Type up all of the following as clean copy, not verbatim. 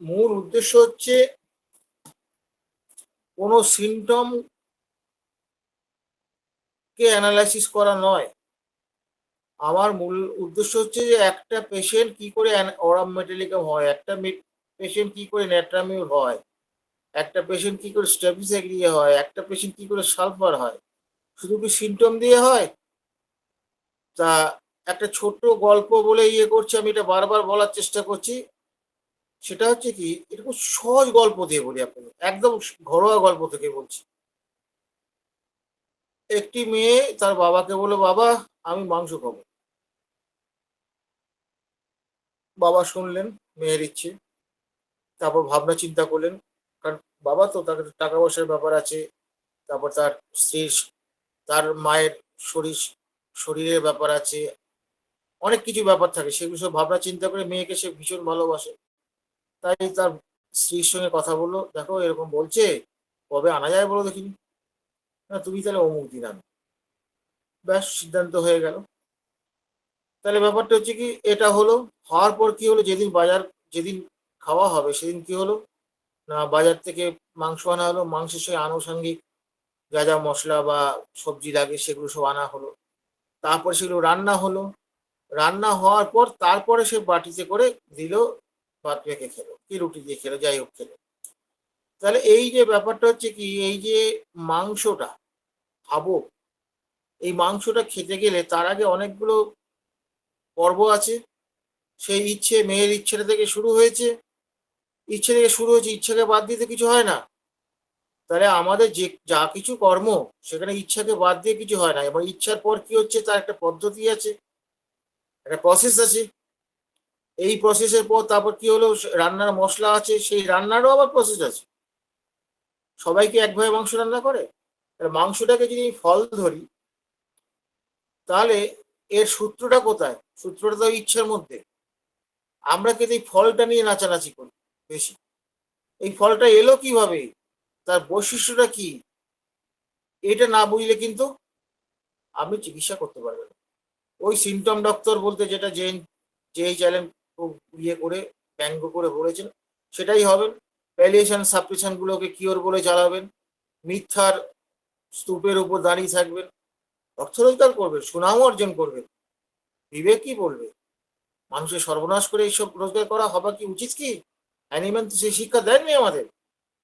মূল উদ্দেশ্য হচ্ছে কোনো সিমটম কে অ্যানালাইসিস করা নয়। আমার মূল উদ্দেশ্য হচ্ছে যে একটা পেশেন্ট কি করে অরাম মেটালিকাম হয়, একটা পেশেন্ট কি করে ন্যাট্রামিউর হয়, একটা পেশেন্ট কি করে স্ট্রেপিসিয়া হয়, একটা পেশেন্ট কি করে সালফার হয়। শুধু কি সিমটম দিয়ে হয়? তা একটা ছোট্ট গল্প বলে করছি, আমি এটা বারবার বলার চেষ্টা করছি। সেটা হচ্ছে কি, এটা খুব সহজ গল্প দিয়ে বলি আপনাকে। একদম ঘরোয়া গল্প থেকে বলছি। একটি মেয়ে তার বাবাকে বলল, "বাবা, আমি মাংস খাবো।" বাবা শুনলেন মেয়ের ইচ্ছে। তারপর ভাবনা চিন্তা করলেন। কারণ বাবা তো, তার কাছে টাকা পয়সার ব্যাপার আছে। তারপর তার স্ত্রীর, তার মায়ের শরীর শরীরের ব্যাপার আছে। অনেক কিছু ব্যাপার থাকে। সেগুলো সব ভাবনা চিন্তা করে মেয়েকে সে ভীষণ ভালোবাসে। তাই তার স্ত্রীর সঙ্গে কথা বলল, "দেখো এরকম বলছে, কবে আনা যায় বলো দেখিনি?" "না, তুমি তাহলে অমুক দিন আনো।" ব্যাস, সিদ্ধান্ত হয়ে গেল। তাহলে ব্যাপারটা হচ্ছে কি, এটা হলো। হওয়ার পর কি হলো, যেদিন খাওয়া হবে সেদিন কি হলো, না বাজার থেকে মাংস আনা হলো। মাংসের সঙ্গে আনুষঙ্গিক যা যা মশলা বা সবজি লাগে সেগুলো সব আনা হলো। তারপরে সেগুলো রান্না হলো। রান্না হওয়ার পর তারপরে সে বাটিতে করে দিল, ভাত মেখে খেলো কি রুটি দিয়ে খেলো, যাই হোক খেলো। তাহলে এই যে ব্যাপারটা হচ্ছে কি, এই যে মাংসটা খাবো, এই মাংসটা খেতে গেলে তার আগে অনেকগুলো পর্ব আছে। সেই ইচ্ছে, মেয়ের ইচ্ছেটা থেকে শুরু হয়েছে। ইচ্ছাকে বাদ দিতে কিছু হয় না। তাহলে আমাদের যে যা কিছু কর্ম, সেখানে ইচ্ছাকে বাদ দিয়ে কিছু হয় না। এবং ইচ্ছার পর কি হচ্ছে, তার একটা পদ্ধতি আছে, একটা প্রসেস আছে। এই প্রসেসের পর তারপর কি হলো, রান্নার মশলা আছে, সেই রান্নারও আবার প্রসেস আছে। সবাই কি একভাবে মাংস রান্না করে? তাহলে মাংসটাকে যদি আমি ফল ধরি, তাহলে এর সূত্রটা কোথায়? সূত্রটা তো ইচ্ছার মধ্যে। আমরা কিন্তু এই ফলটা নিয়ে নাচানাচি করি বেশি। এই ফলটা এলো কিভাবে? তার বৈশিষ্ট্যটা কি? এটা না বুঝলে কিন্তু আপনি চিকিৎসা করতে পারবেন না। ওই সিমটম ডক্টর বলতে যেটা যেই চ্যালেঞ্জ খুব করে ব্যঙ্গ করে বলেছেন, সেটাই হবেন। প্যালিয়েশন সাপ্রেশন গুলোকে কিওর বলে চালাবেন। মিথ্যার স্তূপের উপর দাঁড়িয়ে থাকবেন। অর্থ রোজগার করবেন, সুনাম অর্জন করবেন। বিবেক কি বলবে? মানুষের সর্বনাশ করে এইসব রোজগার করা হবা কি উচিত কি? অ্যানিম্যান তো সেই শিক্ষা দেননি আমাদের।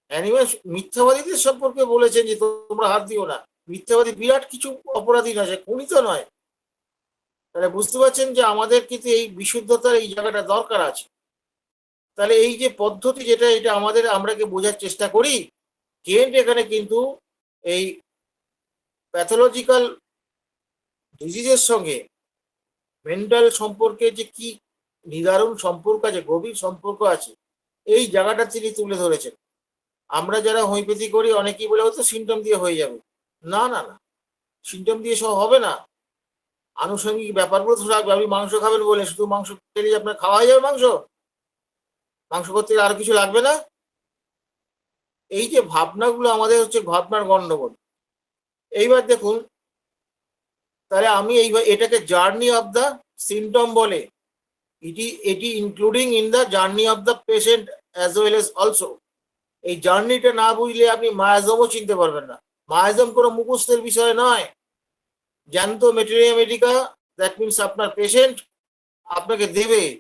অ্যানিম্যাল মিথ্যাবাদীদের সম্পর্কে বলেছেন যে তোমরা হাত দিও না। মিথ্যাবাদী বিরাট কিছু অপরাধী নয়, সে খুনি তো নয়। তাহলে বুঝতে পারছেন যে আমাদের কিন্তু এই বিশুদ্ধতার এই জায়গাটা দরকার আছে। তাহলে এই যে পদ্ধতি যেটা, এটা আমরাকে বোঝার চেষ্টা করি। কেন্ট এখানে কিন্তু এই প্যাথোলজিক্যাল ডিজিজের সঙ্গে মেন্টাল সম্পর্কে যে কি নিদারুণ সম্পর্ক আছে, গভীর সম্পর্ক আছে, এই জায়গাটা তিনি তুলে ধরেছেন। আমরা যারা হোমিওপ্যাথি করি অনেকেই বলে হয়তো সিমটম দিয়ে হয়ে যাবে। না, না, না। সিমটম দিয়ে সব হবে না। আনুষঙ্গিক ব্যাপারগুলো তো রাখবে। আপনি মাংস খাবেন বলে শুধু মাংস খেলেই আপনার খাওয়া হয়ে যাবে মাংস? মাংস করতে গেলে আরো কিছু লাগবে না? এই যে ভাবনাগুলো আমাদের হচ্ছে ভাবনার গন্ডগোল। এইবার দেখুন, তাহলে আমি এইবার এটাকে জার্নি অফ দ্য সিমটম বলে। এটি including in the journey of the patient as well as also. এই জার্নিটা না বুঝলে আপনি মায়াজমও চিনতে পারবেন না। মায়াজম কোনো মুখস্থের বিষয় নয়। জ্যান্ত মেটেরিয়া মেডিকা, দ্যাট মিনস আপনার পেশেন্ট আপনাকে দেবে।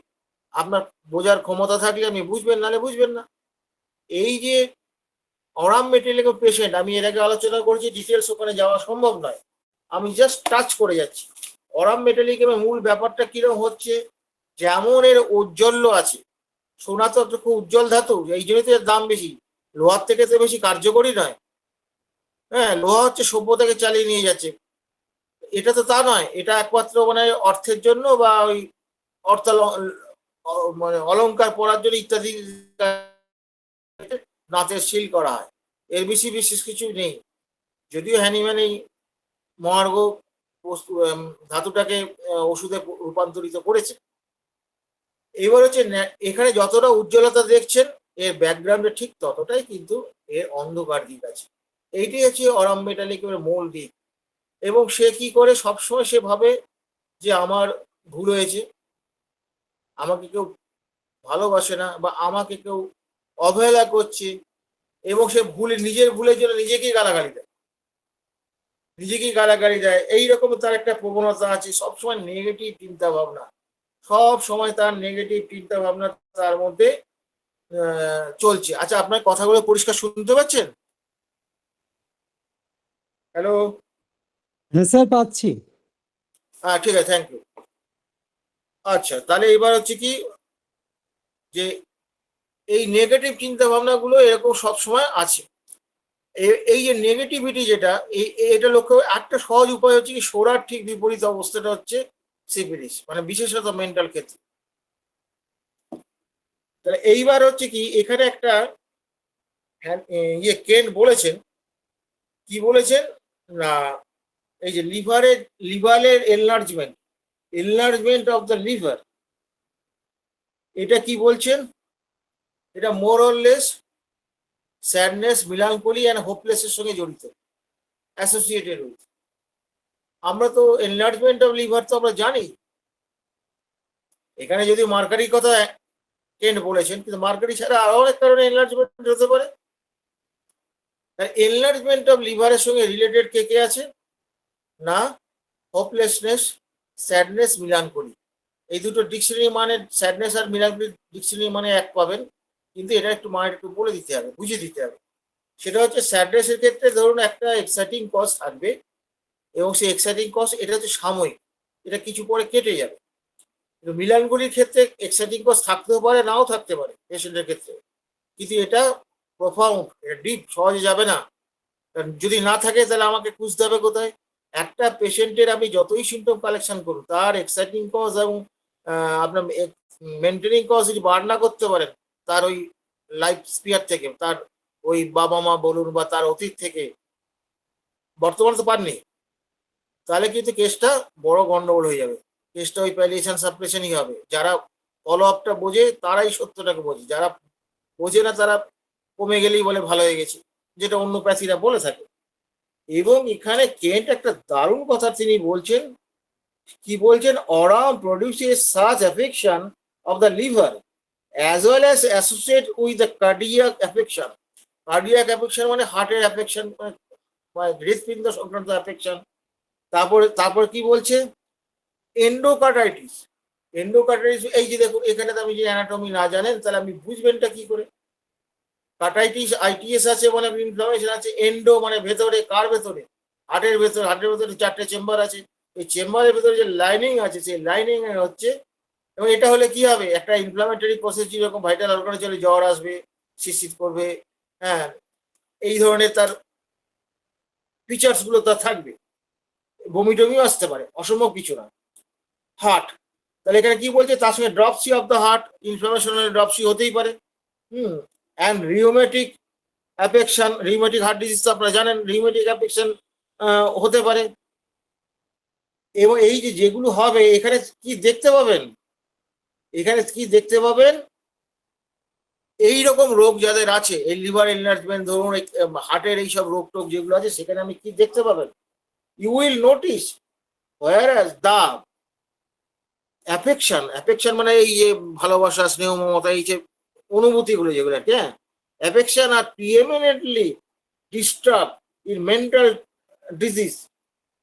আপনার বোঝার ক্ষমতা থাকলে আপনি বুঝবেন, নাহলে বুঝবেন না। এই যে অরাম মেটেরিয়াল পেশেন্ট, আমি এর আগে আলোচনা করেছি, ডিটেলস ওখানে যাওয়া সম্ভব নয়। আমি জাস্ট টাচ করে যাচ্ছি। অরাম মেটালিকের মূল ব্যাপারটা কিরকম হচ্ছে, যেমন এর ঔজ্জ্বল্য আছে। সোনা তো খুব উজ্জ্বল ধাতু, এই জন্যই তো এর দাম বেশি। লোহার থেকে তো বেশি কার্যকরী নয়। হ্যাঁ, লোহা হচ্ছে সভ্যতাকে চালিয়ে নিয়ে যাচ্ছে। এটা তো তা নয়। এটা একমাত্র মানে অর্থের জন্য বা ওই অর্থ মানে অলংকার পরার জন্য ইত্যাদি দাঁতের শিল করা হয়। এর বেশি বিশেষ কিছু নেই। যদিও হ্যানিম্যান এই মহার্ঘ বস্তু ধাতুটাকে ওষুধে রূপান্তরিত করেছে। এবার হচ্ছে এখানে যতটা উজ্জ্বলতা দেখছেন, এর ব্যাকগ্রাউন্ডে ঠিক ততটাই কিন্তু এর অন্ধকার দিক আছে। এইটাই হচ্ছে অরাম মেটালিকের মূল দিক। এবং সে কি করে, সবসময় সে ভাবে যে আমার ভুল হয়েছে, আমাকে কেউ ভালোবাসে না, বা আমাকে কেউ অবহেলা করছে, এবং সে নিজের ভুলের জন্য নিজেকেই গালাগালি দেয়, এইরকম তার একটা প্রবণতা আছে, সবসময় নেগেটিভ চিন্তা ভাবনা, সব সময় তার নেগেটিভ চিন্তা ভাবনা তার মধ্যে চলছে। আচ্ছা, আপনার কথাগুলো পরিষ্কার শুনতে পাচ্ছেন? হ্যালো? হ্যাঁ স্যার, পাচ্ছি। হ্যাঁ, ঠিক আছে, থ্যাংক ইউ। আচ্ছা, তাহলে এবার হচ্ছে কি, যে এই নেগেটিভ চিন্তা ভাবনাগুলো এরকম সবসময় আছে। এই যে নেগেটিভিটি যেটা, এটা লক্ষ্য, একটা সহজ উপায় হচ্ছে কি, সোরার ঠিক বিপরীত অবস্থাটা হচ্ছে সিফিলিস, মানে বিশেষত মেন্টাল ক্ষেত্রে। তাহলে এইবার হচ্ছে কি, এখানে একটা কেন্ট বলেছেন, কি বলেছেন না, এই যে লিভারের এনলার্জমেন্ট অফ দ্য লিভার, এটা কি বলছেন, এটা more or less sadness, melancholy and হোপলেসের সঙ্গে জড়িত, অ্যাসোসিয়েটেড উইথ। আমরা তো এনলার্জমেন্ট অফ লিভার তো আমরা জানি, এখানে যদি মার্কারির কথা কেন্ট বলেছেন, কিন্তু মার্কারি ছাড়া আরো অনেক কারণে এনলার্জমেন্ট হতে পারে। এনলার্জমেন্ট অফ লিভারের সঙ্গে রিলেটেড কে কে আছে না, হোপলেসনেস, স্যাডনেস, মিলানকোলি। এই দুটো ডিকশনারি মানে, স্যাডনেস আর মিলানকোলি ডিকশনারি মানে এক পাবেন, কিন্তু এটা একটু মানে একটু বলে দিতে হবে, বুঝিয়ে দিতে হবে। সেটা হচ্ছে স্যাডনেসের ক্ষেত্রে ধরুন একটা এক্সাইটিং কজ থাকবে, এবং সেই এক্সাইটিং কজ এটা হচ্ছে সাময়িক, এটা কিছু পরে কেটে যাবে। কিন্তু মিলানকোলির ক্ষেত্রে এক্সাইটিং কজ থাকতেও পারে, নাও থাকতে পারে পেশেন্টের ক্ষেত্রে, কিন্তু এটা প্রফাউন্ড, এটা ডিপ, সহজে যাবে না। কারণ যদি না থাকে তাহলে আমাকে খুঁজতে হবে কোথায়। একটা পেশেন্টের আপনি যতই সিমটম কালেকশন করুন, তার এক্সাইটিং কজ এবং আপনার মেনটেনিং কজ যদি বার না করতে পারেন, তার ওই লাইফ স্পিয়ার থেকে, তার ওই বাবা মা বলুন বা তার অতীত থেকে, বর্তমানে তো পাননি, তাহলে কিন্তু কেসটা বড় গন্ডগোল হয়ে যাবে। কেসটা ওই প্যালিয়েশন সাপ্রেশনই হবে। যারা ফলো আপটা বোঝে তারাই সত্যটাকে বোঝে, যারা বোঝে না তারা কমে গেলেই বলে ভালো হয়ে গেছে, যেটা অন্য প্যাথিরা বলে থাকে। এবং এখানে কেন্ট একটা দারুণ কথা তিনি বলছেন, কি বলছেন, aurum produces such affection of the liver as well as associate with the cardiac affection. Cardiac affection মানে হার্টের অ্যাফেকশন, মানে হৃৎপিণ্ড সংক্রান্ত অ্যাফেকশন। তারপর কি বলছে, এন্ডোকার্টাইটিস। এন্ডোকার্টাইটিস, এই যে দেখুন, এখানে তো আমি যে অ্যানাটমি না জানেন, তাহলে আপনি বুঝবেনটা কি করে। কার্টাইটিস, আইটিএস আছে মানে ইনফ্লামেশন আছে, এন্ডো মানে ভেতরে, কার ভেতরে, হার্টের ভেতরে 4টে চেম্বার আছে, এই চেম্বারের ভেতরে যে লাইনিং আছে, সেই লাইনিং এ হচ্ছে, এবং এটা হলে কি হবে, একটা ইনফ্লামেটরি প্রসেস, যেরকম ভাইটাল অর্গানে চলে, জ্বর আসবে, শীত করবে, হ্যাঁ, এই ধরনের তার ফিচার্স গুলো তার থাকবে, বমি টমিও আসতে পারে, অসম্ভব কিছু না। হার্ট, তাহলে এখানে কি বলছে, তার সঙ্গে dropsy of the heart, inflammation dropsy হতেই পারে। And rheumatic affection, rheumatic heart disease তো আপনারা জানেন, রিউমেটিক অ্যাফেকশন হতে পারে। এবং এই যে যেগুলো হবে, এখানে কি দেখতে পাবেন, এখানে কি দেখতে পাবেন, এই রকম রোগ যাদের আছে, এই লিভার এনলার্জমেন্ট ধরুন, হার্টের এইসব রোগ টোগ যেগুলো আছে, সেখানে আমি কি দেখতে পাবেন, you will notice whereas the affection মানে এই যে ভালোবাসা, স্নেহ, মমতা, এই যে অনুভূতিগুলো যেগুলো, হ্যাঁ, অ্যাফেকশন আর preeminently disturbed in mental disease,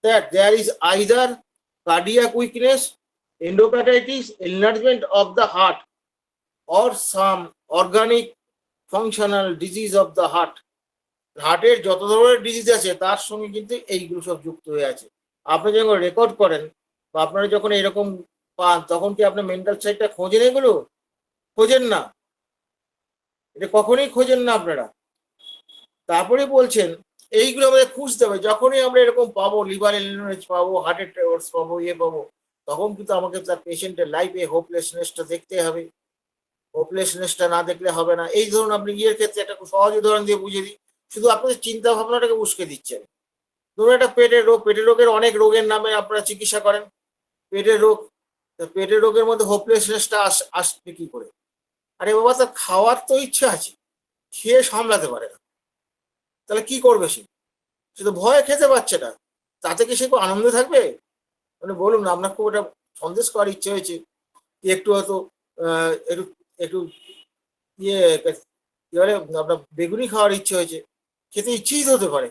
that there is either cardiac weakness, endocarditis, enlargement of the heart, or some organic functional disease of the heart. হার্টের যত ধরনের ডিজিজ আছে তার সঙ্গে কিন্তু এইগুলো সব যুক্ত হয়ে আছে। আপনি যখন রেকর্ড করেন বা আপনারা যখন এরকম পান, তখন কি আপনার মেন্টাল সাইডটা খোঁজেন? এগুলো খোঁজেন না, এটা কখনোই খোঁজেন না আপনারা। তারপরে বলছেন এইগুলো আমাদের খুঁজতে হবে, যখনই আমরা এরকম পাবো, লিভার ইলনেস পাবো, হার্টের ট্রেভার্স পাবো, পাবো, তখন কিন্তু আমাকে তার পেশেন্টের লাইফে হোপলেসনেসটা দেখতে হবে। হোপলেসনেসটা না দেখলে হবে না। এই ধরুন, আপনি ইয়ের ক্ষেত্রে একটা খুব সহজ উদাহরণ দিয়ে বুঝিয়ে দিই, শুধু আপনাদের চিন্তা ভাবনাটাকে উস্কে দিচ্ছেন। ধরুন একটা পেটের রোগ, পেটের রোগের অনেক রোগের নামে আপনারা চিকিৎসা করেন। পেটের রোগ, পেটের রোগের মধ্যে হোপলেসনেসটা আসবে কি করে? আরে বাবা, তার খাওয়ার তো ইচ্ছা আছে, খেয়ে সামলাতে পারে না, তাহলে কি করবে সে? সে তো ভয়ে খেতে পারছে না, তাতে কি সে খুব আনন্দে থাকবে? মানে বলুন না, আপনার খুব ওটা সন্দেশ করার ইচ্ছে হয়েছে, একটু হয়তো একটু একটু ইয়ে এবারে আপনার বেগুনি খাওয়ার ইচ্ছে হয়েছে, খেতে ইচ্ছেই তো হতে পারে,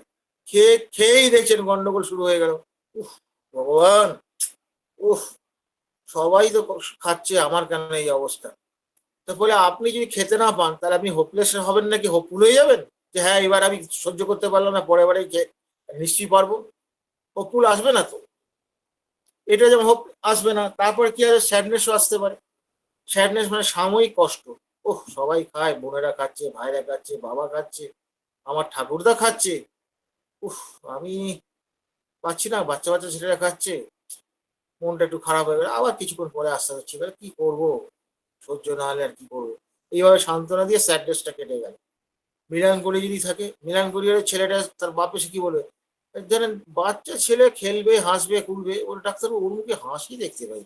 খেয়েই দেখছেন গন্ডগোল শুরু হয়ে গেল। উফ, ভগবান! উফ, সবাই তো খাচ্ছে, আমার কেন এই অবস্থা? তো বলে আপনি যদি খেতে না পান তাহলে আপনি হোপলেস হবেন নাকি হোপফুল হয়ে যাবেন যে হ্যাঁ এবার আমি সহ্য করতে পারলাম না, পরের বারে নিশ্চয়ই পারবো? হোপফুল আসবে না তো। এটা যেমন হোপ আসবে না, তারপরে কি হবে, স্যাডনেসও আসতে পারে। স্যাডনেস মানে সাময়িক কষ্ট। ওহ, সবাই খায়, বোনেরা খাচ্ছে, ভাইরা খাচ্ছে, বাবা খাচ্ছে, আমার ঠাকুরদা খাচ্ছে, উফ, আমি পাচ্ছি না, বাচ্চা বাচ্চা ছেলেরা খাচ্ছে, মনটা একটু খারাপ হয়ে গেল। আবার কিছুক্ষণ পরে আস্তে আস্তে ঠিক আছে, কি করবো, সহ্য না হলে আর কি করবো। এইভাবে সান্ত্বনা দিয়ে স্যাডনেসটা কেটে গেল। মিলানকোলি যদি থাকে, মিলানকোলি হলে ছেলেটা তার বাপ এসে কি বলবে, ধরেন বাচ্চা ছেলে খেলবে, হাসবে, কুলবে, ওর ডাক্তারবাবু ওর মুখে হাসি দেখতে পাই,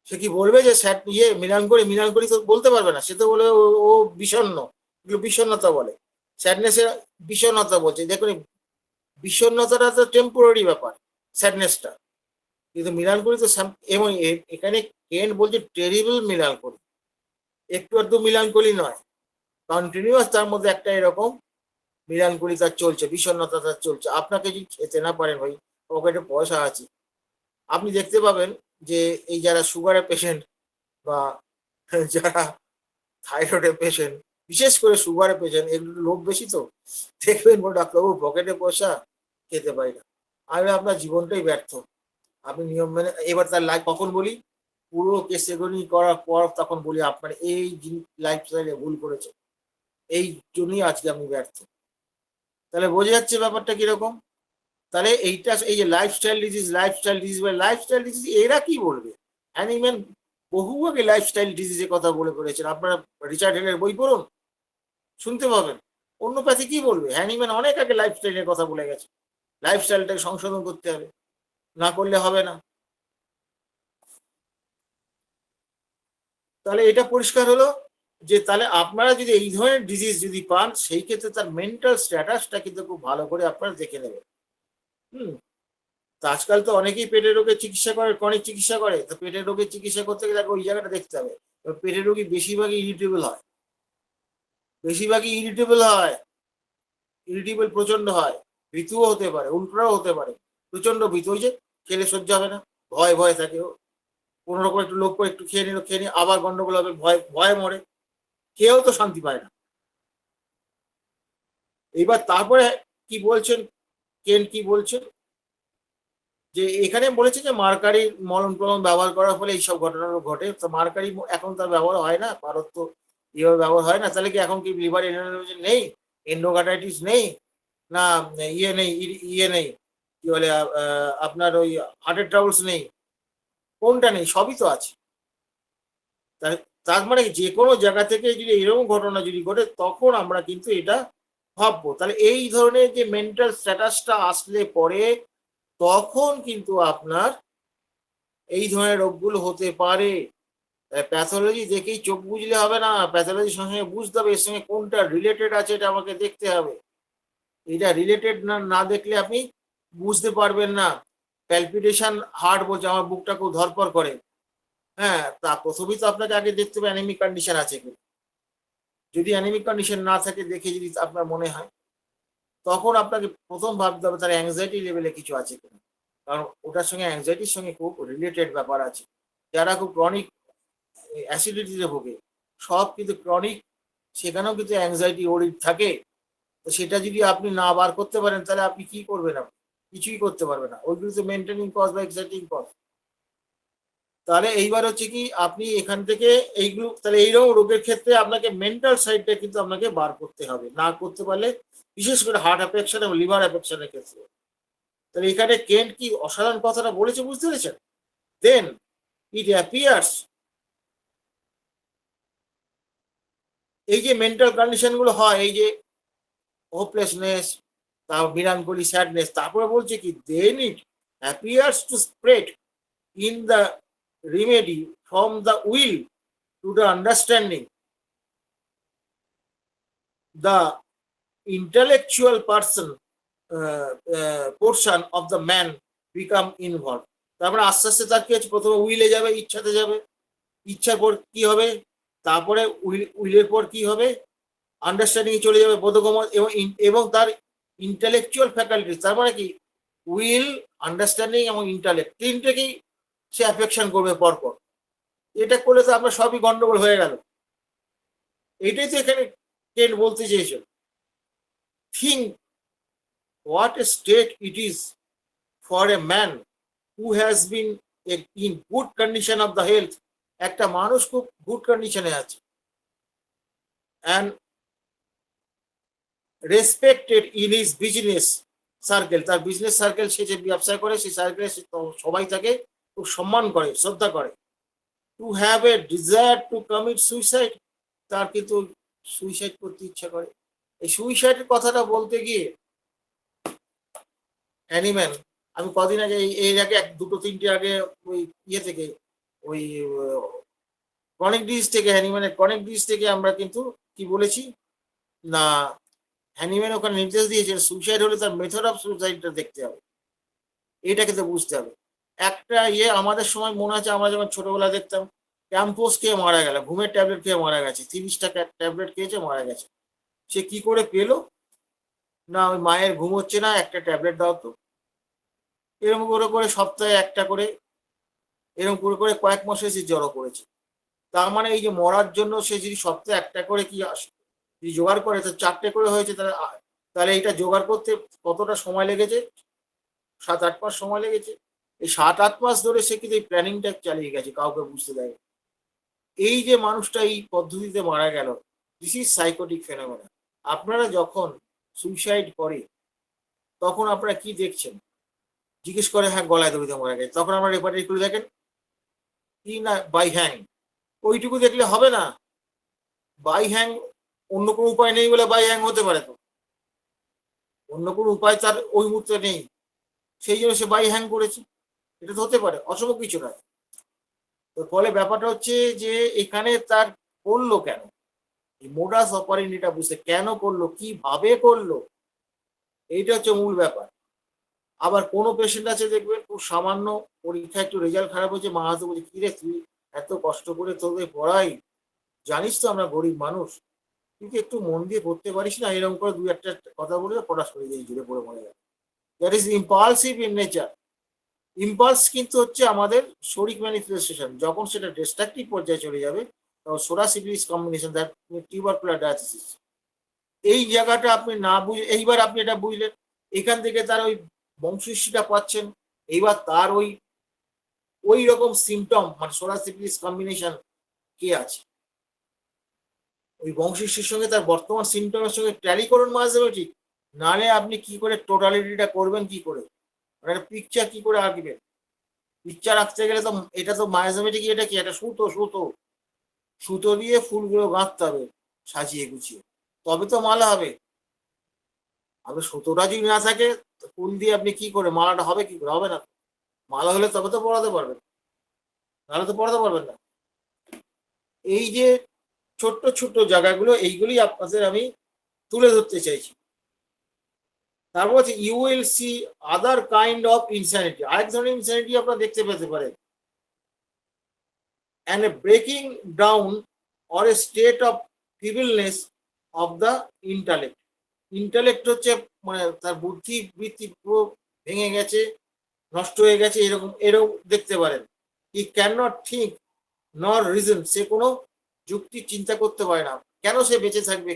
সে কি বলবে যে স্যাড মিলানকোলি? মিলানকোলি তো বলতে পারবে না, সে তো বলে ও বিষণ্ণ, এগুলো বিষণ্ণতা বলে। স্যাডনেসের বিষণ্ণতা বলছে, দেখুন বিষণ্ণতাটা তো টেম্পোরারি ব্যাপার, স্যাডনেসটা। কিন্তু মিলানকোলি তো এবং এখানে কেন্ট বলছে টেরিবল মিলানকোলি, একটু আধটু মিলানকোলি নয়, কন্টিনিউয়াস তার মধ্যে একটা এরকম মিলানকোলি তার চলছে, বিষণ্ণতা তার চলছে। আপনাকে যদি খেতে না পারেন ভাই, পকেটে পয়সা আছে, আপনি দেখতে পাবেন যে এই যারা সুগারের পেশেন্ট বা যারা থাইরয়েডের পেশেন্ট, বিশেষ করে সুগারের পেশেন্ট, এগুলো লোক বেশি তো, দেখবেন বলে ডাক্তারবাবু পকেটে পয়সা, খেতে পারি না। আমি আপনার জীবনটাই ব্যর্থ, আপনি নিয়ম মেনে এবার তার লাইফ কখন বলি, পুরো কেসেগনি করার পর তখন বলি আপনার এই লাইফস্টাইলে ভুল করেছে, এই জন্যই আজকে আমি ব্যর্থ। তাহলে বোঝা যাচ্ছে ব্যাপারটা কিরকম। তাহলে এইটা এই যে লাইফস্টাইল ডিজিজ, লাইফস্টাইল ডিজিজ বা লাইফস্টাইল ডিজিজ, এরা কি বলবে? অ্যানিম্যান বহু আগে লাইফস্টাইল ডিজিজের কথা বলে করেছেন, আপনারা রিচার্ড হেলের বই পড়ুন, শুনতে পাবেন। অন্যপ্যাথি কি বলবে? হ্যানিম্যান অনেক আগে লাইফস্টাইলের কথা বলে গেছে, লাইফস্টাইলটাকে সংশোধন করতে হবে, না করলে হবে না। তাহলে এটা পরিষ্কার হলো যে তাহলে আপনারা যদি এই ধরনের ডিজিজ যদি পান, সেই ক্ষেত্রে তার মেন্টাল স্ট্যাটাসটা কিন্তু খুব ভালো করে আপনারা দেখে নেবেন। হুম। তো আজকাল তো অনেকেই পেটের রোগের চিকিৎসা করে, ক্রনিক চিকিৎসা করে, তো পেটের রোগের চিকিৎসা করতে গেলে ওই জায়গাটা দেখতে হবে। পেটের রোগী বেশিরভাগই ইরিটেবল হয়, বেশিরভাগই ইরিটেবল হয়, ইরিটেবল প্রচন্ড হয়, ভীতুও হতে পারে, উল্টোটাও হতে পারে, প্রচন্ড ভীতু, ওই যে খেলে সহ্য হবে না, ভয় ভয় থাকে ও, কোনো রকম একটু লোক করে একটু খেয়ে নিল, খেয়ে নিয়ে আবার গন্ডগোল হবে, ভয় ভয়ে মরে, কেউ তো শান্তি পায় না। এবার তারপরে কি বলছেন, কেন কি বলছেন, যে এখানে বলেছে যে মার্কারি মলম টলম ব্যবহার করার ফলে এইসব ঘটনাগুলো ঘটে। তো মার্কারি এখন তার ব্যবহার হয় না, ভারত তো এভাবে ব্যবহার হয় না। তাহলে কি এখন কি লিভার নেই, এন্ডোকার্টাইটিস নেই, না ইয়ে নেই, ইয়ে নেই, কি বলে আপনার ওই হার্টের ট্রাবলস নেই, কোনটা নেই? সবই তো আছে। তার মানে যে কোনো জায়গা থেকে যদি এরকম ঘটনা যদি ঘটে, তখন আমরা কিন্তু এটা ভাববো। তাহলে এই ধরনের যে মেন্টাল স্ট্যাটাসটা আসলে পরে, তখন কিন্তু আপনার এই ধরনের রোগগুলো হতে পারে। প্যাথোলজি দেখেই চোখ বুঝলে হবে না, প্যাথোলজির সঙ্গে বুঝতে হবে এর সঙ্গে কোনটা রিলেটেড আছে, এটা আমাকে দেখতে হবে। এটা রিলেটেড না না দেখলে আপনি বুঝতে পারবেন না। প্যালপিটেশন হার্ট বলছে আমার বুকটা খুব ধরপড় করে, হ্যাঁ, তা প্রথমেই তো আপনাকে আগে দেখতে হবে অ্যানিমিক কন্ডিশন আছে কি। যদি অ্যানিমিক কন্ডিশন না থাকে, দেখে যদি আপনার মনে হয়, তখন আপনাকে প্রথম ভাবতে হবে তার অ্যাংজাইটি লেভেলে কিছু আছে কিনা। কারণ ওটার সঙ্গে অ্যাংজাইটির সঙ্গে খুব রিলেটেড ব্যাপার আছে। যারা খুব ক্রনিক অ্যাসিডিটিতে ভোগে, সব কিন্তু ক্রনিক, সেখানেও কিন্তু অ্যাংজাইটি ওর থাকে। তো সেটা যদি আপনি না বার করতে পারেন, তাহলে আপনি কি করবেন? আপনি কিছুই করতে পারবেন না, ওইগুলো তো মেনটেনিং কজ বা এক্সাইটিং কজ। তাহলে এইবার হচ্ছে কি, আপনি এখান থেকে এইগুলো, তাহলে এইরকম রোগের ক্ষেত্রে আপনাকে মেন্টাল সাইডটা কিন্তু আপনাকে বার করতে হবে, না করতে পারলে, বিশেষ করে হার্ট অ্যাফেকশন এবং লিভার অ্যাফেকশনের ক্ষেত্রে। তাহলে এখানে কেন্ট কি অসাধারণ কথাটা বলেছে, বুঝতে পেরেছেন? দেন ইট অ্যাপিয়ার্স, এই যে মেন্টাল কন্ডিশন গুলো হয়, এই যে হোপলেসনেস, তারপর মিলানকোলি, স্যাডনেস, তারপরে বলছে কি, then it appears to spread in the remedy from the will to the understanding, the intellectual person portion of the man become involved. তারপরে আস্তে আস্তে তার কি হচ্ছে, প্রথমে উইলে যাবে, ইচ্ছাতে যাবে, ইচ্ছার পর কি হবে, তারপরে উইলের পর কি হবে, আন্ডারস্ট্যান্ডিং চলে যাবে, বোধগম্য এবং তার ইন্টালেকচুয়াল ফ্যাকাল্টি, তার মানে কি উইল, আন্ডারস্ট্যান্ডিং এবং ইন্টালেক্ট তিনটেকেই সে অ্যাফেকশন করবে পরপর। এটা করলে তো আপনার সবই গন্ডগোল হয়ে গেল। এটাই তো এখানে কেন্ট বলতে চেয়েছে। Think what a state it is for a man who has been in good condition of the health, একটা মানুষ খুব গুড কন্ডিশনে আছে and respected in his business circle, তার বিজনেস সার্কেল, সে যে ব্যবসা করে সেই সার্কেলে সবাই তাকে খুব সম্মান করে, শ্রদ্ধা করে। To have a desire to commit suicide, তার কিন্তু সুইসাইড করতে ইচ্ছা করে। এই সুইসাইডের কথাটা বলতে গিয়ে অ্যানিম্যাল, আমি কদিন আগে এর আগে দুটো তিনটে আগে ওই ইয়ে থেকে, ওই ক্রনিক ডিজিজ থেকে, হ্যানিম্যানের ক্রনিক ডিজিজ থেকে আমরা কিন্তু কি বলেছি না, হ্যানিম্যান ওখানে নির্দেশ দিয়েছে সুইসাইড হলে তার মেথড অফ সুইসাইডটা দেখতে হবে, এটা কিন্তু বুঝতে হবে। একটা ইয়ে আমাদের সময় মনে আছে, আমরা যখন ছোটবেলা দেখতাম ক্যাম্পোস খেয়ে মারা গেল, ঘুমের ট্যাবলেট খেয়ে মারা গেছে, 30টা ট্যাবলেট খেয়েছে মারা গেছে। সে কি করে পেলো না, ওই মায়ের ঘুম হচ্ছে না, একটা ট্যাবলেট দাও তো। এরকম করে করে সপ্তাহে একটা করে, এরকম করে করে কয়েক মাসে সে জড়ো করেছে। তার মানে এই যে মরার জন্য সে যদি সপ্তাহে একটা করে কি যদি জোগাড় করে, তো 4টে করে হয়েছে, তাহলে এটা জোগাড় করতে কতটা সময় লেগেছে? 7-8 মাস সময় লেগেছে। এই 7-8 মাস ধরে সে কিন্তু এই প্ল্যানিংটা চালিয়ে গেছে, কাউকে বুঝতে দেয়। এই যে মানুষটা এই পদ্ধতিতে মারা গেল, দিস ইজ সাইকোটিক ফেনোমেনা। আপনারা যখন সুইসাইড করে তখন আপনারা কি দেখছেন? জিজ্ঞেস করে হ্যাঁ গলায় দড়িতে মারা গেছে, তখন আমরা রেপার্টারি করে দেখেন কি না বাই হ্যাং, ওইটুকু দেখলে হবে না। বাই হ্যাং অন্য কোনো উপায় নেই বলে বাই হ্যাং হতে পারে, তো অন্য কোনো উপায় তার ওই মুহূর্তে নেই, সেই জন্য সে বাই হ্যাং করেছে। এটা তো হতে পারে, অসম্ভব কিছু নয়। তো ফলে ব্যাপারটা হচ্ছে যে এখানে তার করলো কেন, এই মোডাস অপারেন্ডিটা বুঝতে, কেন করলো, কিভাবে করলো, এইটা হচ্ছে মূল ব্যাপার। আবার কোনো পেশেন্ট আছে দেখবেন খুব সামান্য পরীক্ষা একটু রেজাল্ট খারাপ হয়েছে, মা হয়তো বলছে কি রে তুই এত কষ্ট করে তোদের পড়াই, জানিস তো আমরা গরিব মানুষ, তুই কি একটু মন দিয়ে পড়তে পারিস না, এরকম করে 2-একটা কথা বলে পড়া সরে যায়, জুড়ে পড়ে মরে যায়। That is impulsive in nature. Impulse কিন্তু হচ্ছে আমাদের শরিক ম্যানিফেস্টেশন, যখন সেটা ডিস্ট্রাকটিভ পর্যায়ে চলে যাবে তখন সোরা syphilis combination, that tubercular diathesis. এই জায়গাটা আপনি না বুঝে, এইবার আপনি এটা বুঝলেন, এখান থেকে তার ওই বংশহিষ্টিটা পাচ্ছেন। এইবার তার ওই ওই রকম সিমটম, মানে সোরা সিফিলিস কম্বিনেশন কে আছে, ওই বংশহিষ্টির সঙ্গে তার বর্তমান সিমটমের সঙ্গে ট্যালি করুন ম্যাথমেটিক, নাহলে আপনি কি করে টোটালিটিটা করবেন, কি করে একটা পিকচার কি করে আঁকবেন? পিকচার আঁকতে গেলে তো এটা তো ম্যাথমেটিক, এটা কি একটা সুতো, সুতো সুতো দিয়ে ফুলগুলো গাঁথতে হবে সাজিয়ে গুছিয়ে, তবে তো মালা হবে। আবার সুতোটা যদি না থাকে, ফুল দিয়ে আপনি কি করে মালাটা হবে, কি করে হবে না। মালা হলে তবে তো পড়াতে পারবেন, নাহলে তো পড়াতে পারবেন না। এই যে ছোট্ট ছোট্ট জায়গাগুলো, এইগুলি আপনাদের আমি তুলে ধরতে চাইছি। তারপর হচ্ছে you will see other kind of insanity, আরেক ধরনের ইনস্যানিটি আপনারা দেখতে পেতে পারেন। and a breaking down or a state of feebleness of the intellect. Intellect হচ্ছে মানে তার বুদ্ধি বৃত্তি পুরো ভেঙে গেছে, নষ্ট হয়ে গেছে, এরকম এরকম দেখতে পারেন। হি ক্যান নট থিঙ্ক নর রিজন, সে কোনো যুক্তি চিন্তা করতে পারে না, কেন সে বেঁচে থাকবে,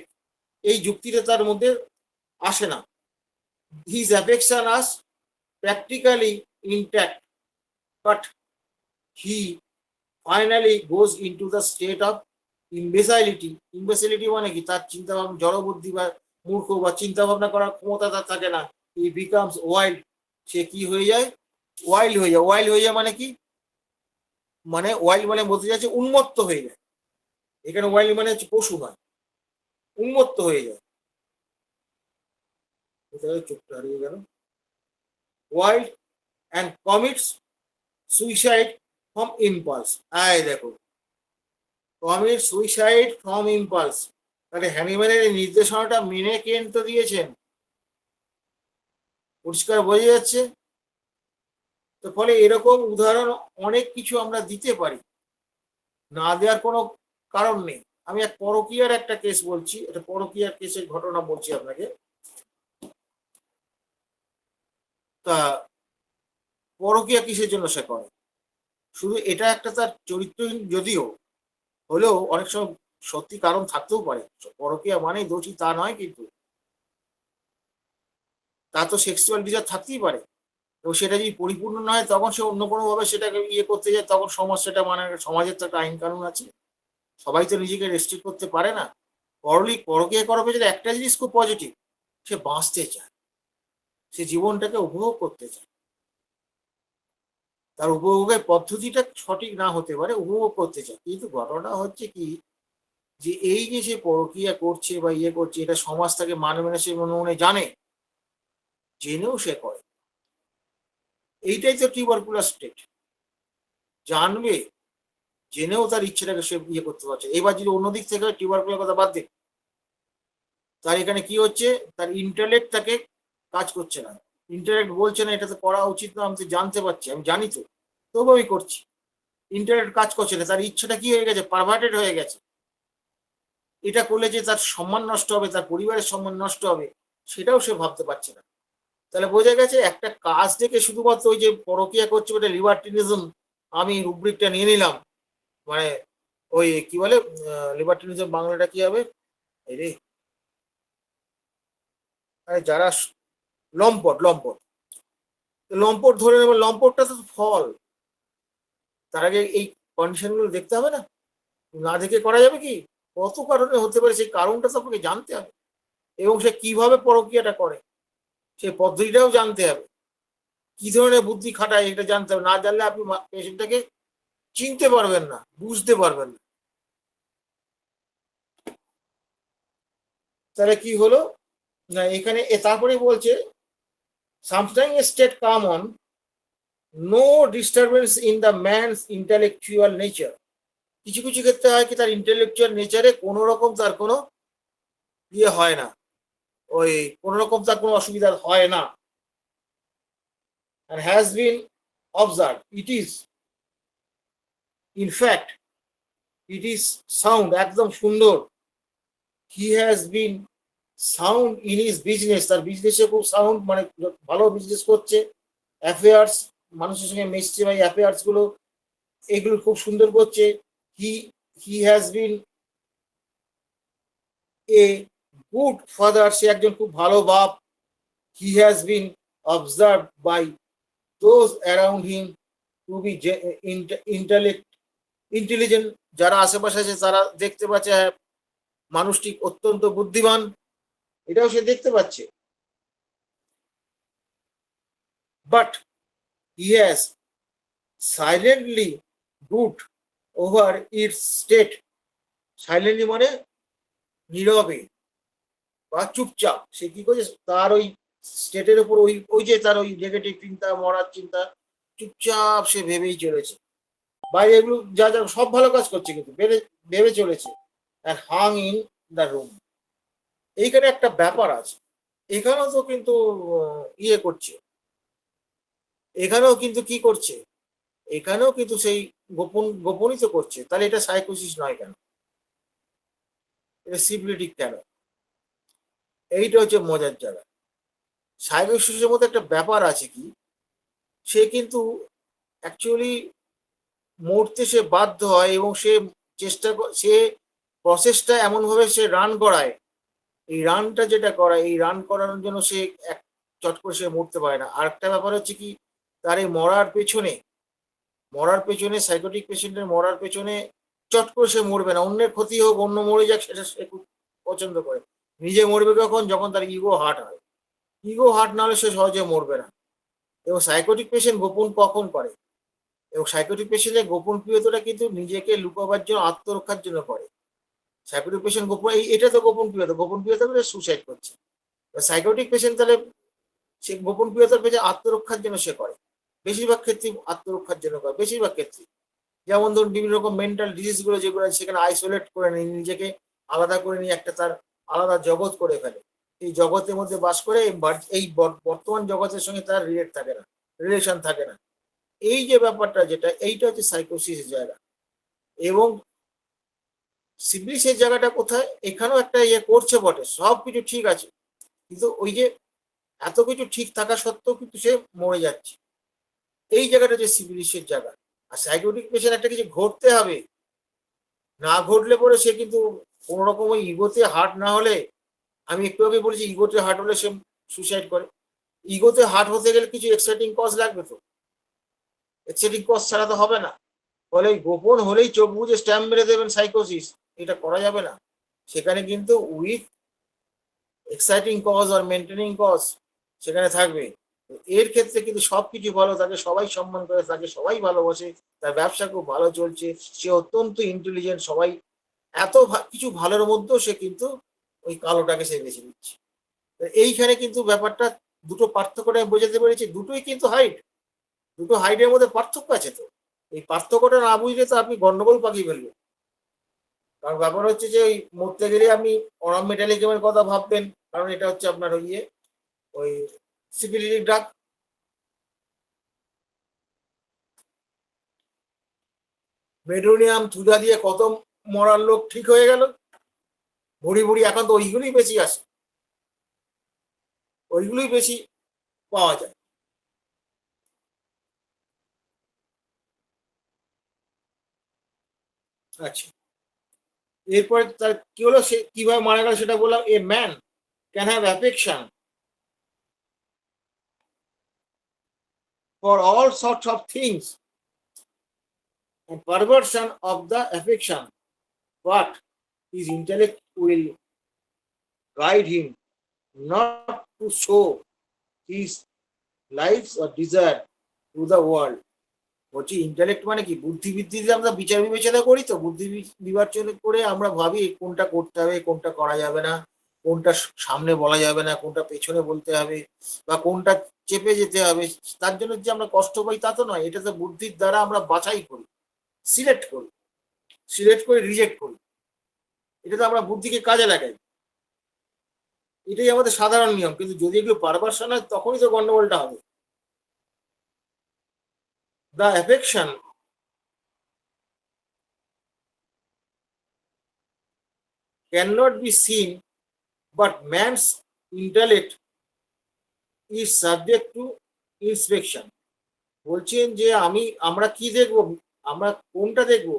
এই যুক্তিটা তার মধ্যে আসে না। His affection is practically intact, but he finally goes into the state of imbecility. Imbecility মানে কি, তার চিন্তা ভাবনা জড়বুদ্ধি বা মূর্খ, বা চিন্তা ভাবনা করার ক্ষমতা তার থাকে না। হি বিকামস ওয়াইল্ড, সে কি হয়ে যায়, ওয়াইল্ড হয়ে যায়। ওয়াইল্ড হয়ে যায় মানে কি, মানে ওয়াইল্ড মানে বলতে যাচ্ছে উন্মত্ত হয়ে যায়। এখানে ওয়াইল্ড মানে হচ্ছে পশু নয়, উন্মত্ত হয়ে যায়। চোখটা হারিয়ে গেল। Wild and commits suicide from impulse. আয় দেখো, কমিট সুইসাইড ফ্রম ইম্পালস, তাহলে হ্যানিম্যানের এই নির্দেশনাটা মেনে কেন্ট তো দিয়েছেন, পরিষ্কার বোঝা যাচ্ছে। তো ফলে এরকম উদাহরণ অনেক কিছু আমরা দিতে পারি, না দেওয়ার কোনো কারণ নেই। আমি এক পরকীয়ার একটা কেস বলছি, এটা পরকীয়ার কেসের ঘটনা বলছি আপনাকে। তা পরকীয়া কিসের জন্য সে করে? শুধু এটা একটা তার চরিত্রহীন যদিও হলেও অনেক সময় সত্যি কারণ থাকতেও পারে। পরকীয়া মানেই দোষী তা নয়, কিন্তু তার তো সেক্সুয়াল ডিজায়ার থাকতেই পারে। তো সেটা যদি পরিপূর্ণ না হয় তখন সে অন্য কোনোভাবে সেটাকে ইয়ে করতে যায়, তখন সমাজ সেটা মানে, সমাজের তো একটা আইন কানুন আছে, সবাই তো নিজেকে রেস্ট্রিক্ট করতে পারে না। পরকীয়া করার পেছনে একটা জিনিস খুব পজিটিভ, সে বাঁচতে চায়, সে জীবনটাকে উপভোগ করতে চায়। তার উপভোগের পদ্ধতিটা সঠিক না হতে পারে, উপভোগ করতে চায়। কিন্তু ঘটনা হচ্ছে কি, যে এই যে সে পরকীয়া করছে বা ইয়ে করছে, এটা সমাজ তাকে মানবে না, সে মনে মনে জানে, জেনেও সে করে। এইটাই তো টিউবারকুলার স্টেট। জানবে, জেনেও তার ইচ্ছেটাকে সে ইয়ে করতে পারছে। এবার যদি অন্যদিক থেকে টিউবারকুলার কথা বাদ দিক, তার এখানে কি হচ্ছে, তার ইন্টারলেক্ট তাকে কাজ করছে না। ইন্টারলেক্ট বলছে না এটা তো করা উচিত না, আমি তো জানতে পারছি, আমি জানি তো, তবু আমি করছি। ইন্টারনেট কাজ করছে না, তার ইচ্ছাটা কি হয়ে গেছে, পারভার্টেড হয়ে গেছে। এটা করলে যে তার সম্মান নষ্ট হবে, তার পরিবারের সম্মান নষ্ট হবে, সেটাও সে ভাবতে পারছে না। তাহলে বোঝা গেছে একটা কাজ থেকে শুধুমাত্র ওই যে পরকীয়া করছে ওটা লিবার্টিনিজম, আমি রুব্রিকটা নিয়ে নিলাম, মানে ওই কি বলে, লিবার্টিনিজম বাংলাটা কি হবে, এই রে, যারা লম্পট লম্পট, লম্পট ধরে নেবে, লম্পটটা তো ফল। তার আগে এই কন্ডিশনগুলো দেখতে হবে না, না দেখে করা যাবে কি? কত কারণে হতে পারে, সেই কারণটা তো আপনাকে জানতে হবে, এবং সে কিভাবে পরকীয়াটা করে সেই পদ্ধতিটাও জানতে হবে, কি ধরনের বুদ্ধি খাটায় এটা জানতে হবে। না জানলে আপনি পেশেন্টটাকে চিনতে পারবেন না, বুঝতে পারবেন না। তাহলে কি হলো না, এখানে তারপরে বলছে sometime state come on no disturbance in the man's intellectual nature. কিছু কিছু ক্ষেত্রে হয় কি, তার ইন্টেলেকচুয়াল নেচারে কোনো রকম তার কোনো ইয়ে হয় না, ওই কোনো রকম তার কোনো অসুবিধা হয় না। and has been observed, it is in fact, it is sound, একদম সুন্দর। he has been sound in his business, তার বিজনেসে খুব সাউন্ড, মানে ভালো বিজনেস করছে। অ্যাফেয়ার্স, মানুষের সঙ্গে মিশছে বা অ্যাফেয়ার্স গুলো এগুলো খুব সুন্দর করছে। He he has been a good father, সে একজন খুব ভালো বাপ। He has been observe by those around him to be intelligent, যারা আশেপাশে আছে তারা দেখতে পাচ্ছে হ্যাঁ মানুষটি অত্যন্ত বুদ্ধিমান, এটাও সে দেখতে পাচ্ছে। But he has silently root over its state, silently মানে নীরবে বা চুপচাপ, সে কি করছে তার ওই স্টেটের উপর, ওই ওই যে তার ওই নেগেটিভ চিন্তা, মরার চিন্তা, চুপচাপ সে ভেবেই চলেছে। বাইরে এগুলো যা যা সব ভালো কাজ করছে, কিন্তু ভেবে ভেবে চলেছে। and hung in the room, এইখানে একটা ব্যাপার আছে। এখানেও তো কিন্তু ইয়ে করছে, এখানেও কিন্তু কি করছে, এখানেও কিন্তু সেই গোপনই তো করছে। তাহলে এটা সাইকোসিস নয় কেন, এটা সিবিলিটি কেন? এইটা হচ্ছে মজার জায়গা। সাইকোসিসের মধ্যে একটা ব্যাপার আছে কি, সে কিন্তু অ্যাকচুয়ালি মরতে সে বাধ্য হয়, এবং সে সে প্রসেসটা এমনভাবে সে রান করায়, এই রানটা যেটা করায়, এই রান করানোর জন্য সে এক চট করে সে মরতে পারে না। আর একটা ব্যাপার হচ্ছে কি, তার এই মরার পেছনে সাইকোটিক পেশেন্টের মরার পেছনে চট করে সে মরবে না, অন্যের ক্ষতি হোক, অন্য মরে যাক, সেটা সে খুব পছন্দ করে। নিজে মরবে কখন, যখন তার ইগো হার্ট হয়। ইগো হার্ট না হলে সে সহজে মরবে না। এবং সাইকোটিক পেশেন্ট গোপন কখন করে, এবং সাইকোটিক পেশেন্টের গোপন প্রিয়তাটা কিন্তু নিজেকে লুকাবার জন্য, আত্মরক্ষার জন্য করে। সাইকোটিক পেশেন্ট গোপন, এটা তো গোপন প্রিয়তা, গোপন প্রিয়তা করে সুসাইড করছে। সাইকোটিক পেশেন্ট তাহলে সে গোপন প্রিয়তার পেছনে আত্মরক্ষার জন্য সে করে, বেশিরভাগ ক্ষেত্রে আত্মরক্ষার জন্য করে, বেশিরভাগ ক্ষেত্রে। যেমন ধরুন বিভিন্ন রকম মেন্টাল ডিজিজ গুলো যেগুলো আছে, সেখানে আইসোলেট করে নিয়ে, নিজেকে আলাদা করে নিয়ে একটা তার আলাদা জগৎ করে ফেলে। এই জগতের মধ্যে বাস করে, এই বর্তমান জগতের সঙ্গে তার রিলেশন থাকে না। এই যে ব্যাপারটা যেটা, এইটা হচ্ছে সাইকোসিসের জায়গা। এবং সিবলিসের জায়গাটা কোথায়? এখানেও একটা ইয়ে করছে বটে, সব কিছু ঠিক আছে, কিন্তু ওই যে এত কিছু ঠিক থাকা সত্ত্বেও কিন্তু সে মরে যাচ্ছে। এই জায়গাটা হচ্ছে সিবলিসের জায়গা। আর সাইকোটিক পেশেন্ট একটা কিছু ঘটতে হবে, না ঘটলে পরে সে কিন্তু কোনো রকম ওই ইগোতে হার্ট না হলে, আমি একটু আগে বলেছি ইগোতে হার্ট হলে সে সুসাইড করে। ইগোতে হার্ট হতে গেলে কিছু এক্সাইটিং কজ লাগবে, তো এক্সাইটিং কজ ছাড়া তো হবে না। ফলে গোপন হলেই চোখ বুঝে স্ট্যাম্প মেরে দেবেন সাইকোসিস, এটা করা যাবে না। সেখানে কিন্তু উইথ এক্সাইটিং কজ আর মেনটেনিং কজ সেখানে থাকবে। এর ক্ষেত্রে কিন্তু সবকিছু ভালো, তাকে সবাই সম্মান করে, তাকে সবাই ভালোবাসে, তার ব্যবসা খুব ভালো চলছে, সে অত্যন্ত ইন্টেলিজেন্ট, সবাই এত কিছু ভালোর মধ্যেও সে কিন্তু ওই কালোটাকে সে বেছে নিচ্ছে। এইখানে কিন্তু ব্যাপারটা দুটো পার্থক্যটা আমি বোঝাতে পেরেছি, দুটোই কিন্তু হাইট, দুটো হাইটের মধ্যে পার্থক্য আছে। তো এই পার্থক্যটা না বুঝলে তো আপনি গন্ডগোল পাকিয়ে ফেলবেন। কারণ ব্যাপার হচ্ছে যে ওই মরতে গেলে আপনি অরাম মেটালিজমের কথা ভাববেন, কারণ এটা হচ্ছে আপনার ওই ওই সিপিলিটিক ড্রাগ। মেডোনিয়াম থুজা দিয়ে কত মরার লোক ঠিক হয়ে গেল, ভুড়ি ভুড়ি এখন তো ওইগুলোই বেশি আসে, ওইগুলোই বেশি পাওয়া যায়। আচ্ছা, এরপরে তার কি হলো, সে কিভাবে মারা গেল সেটা বললাম। A man can have affection for all sorts of things and perversion of the affection, but his intellect will guide him not to show his lives or desire to the world. বলছি intellect মানে কি? বুদ্ধিবৃত্তিতে আমরা বিচার বিবেচনা করি, তো বুদ্ধি বিবেচনা করে আমরা ভাবি কোনটা করতে হবে, কোনটা করা যাবে না, কোনটা সামনে বলা যাবে না, কোনটা পেছনে বলতে হবে, বা কোনটা চেপে যেতে হবে। তার জন্য যে আমরা কষ্ট পাই তা তো নয়, এটা তো বুদ্ধির দ্বারা আমরা বাছাই করি, সিলেক্ট করি, সিলেক্ট করে রিজেক্ট করি। এটা তো আমরা বুদ্ধিকে কাজে লাগাই, এটাই আমাদের সাধারণ নিয়ম। কিন্তু যদি এগুলো পারভার্সন হয় তখনই তো গন্ডগোলটা হবে। The affection cannot be seen, but man's intellect is subject to inspection. বলছেন যে আমরা কি দেখব? আমরা কোনটা দেখব?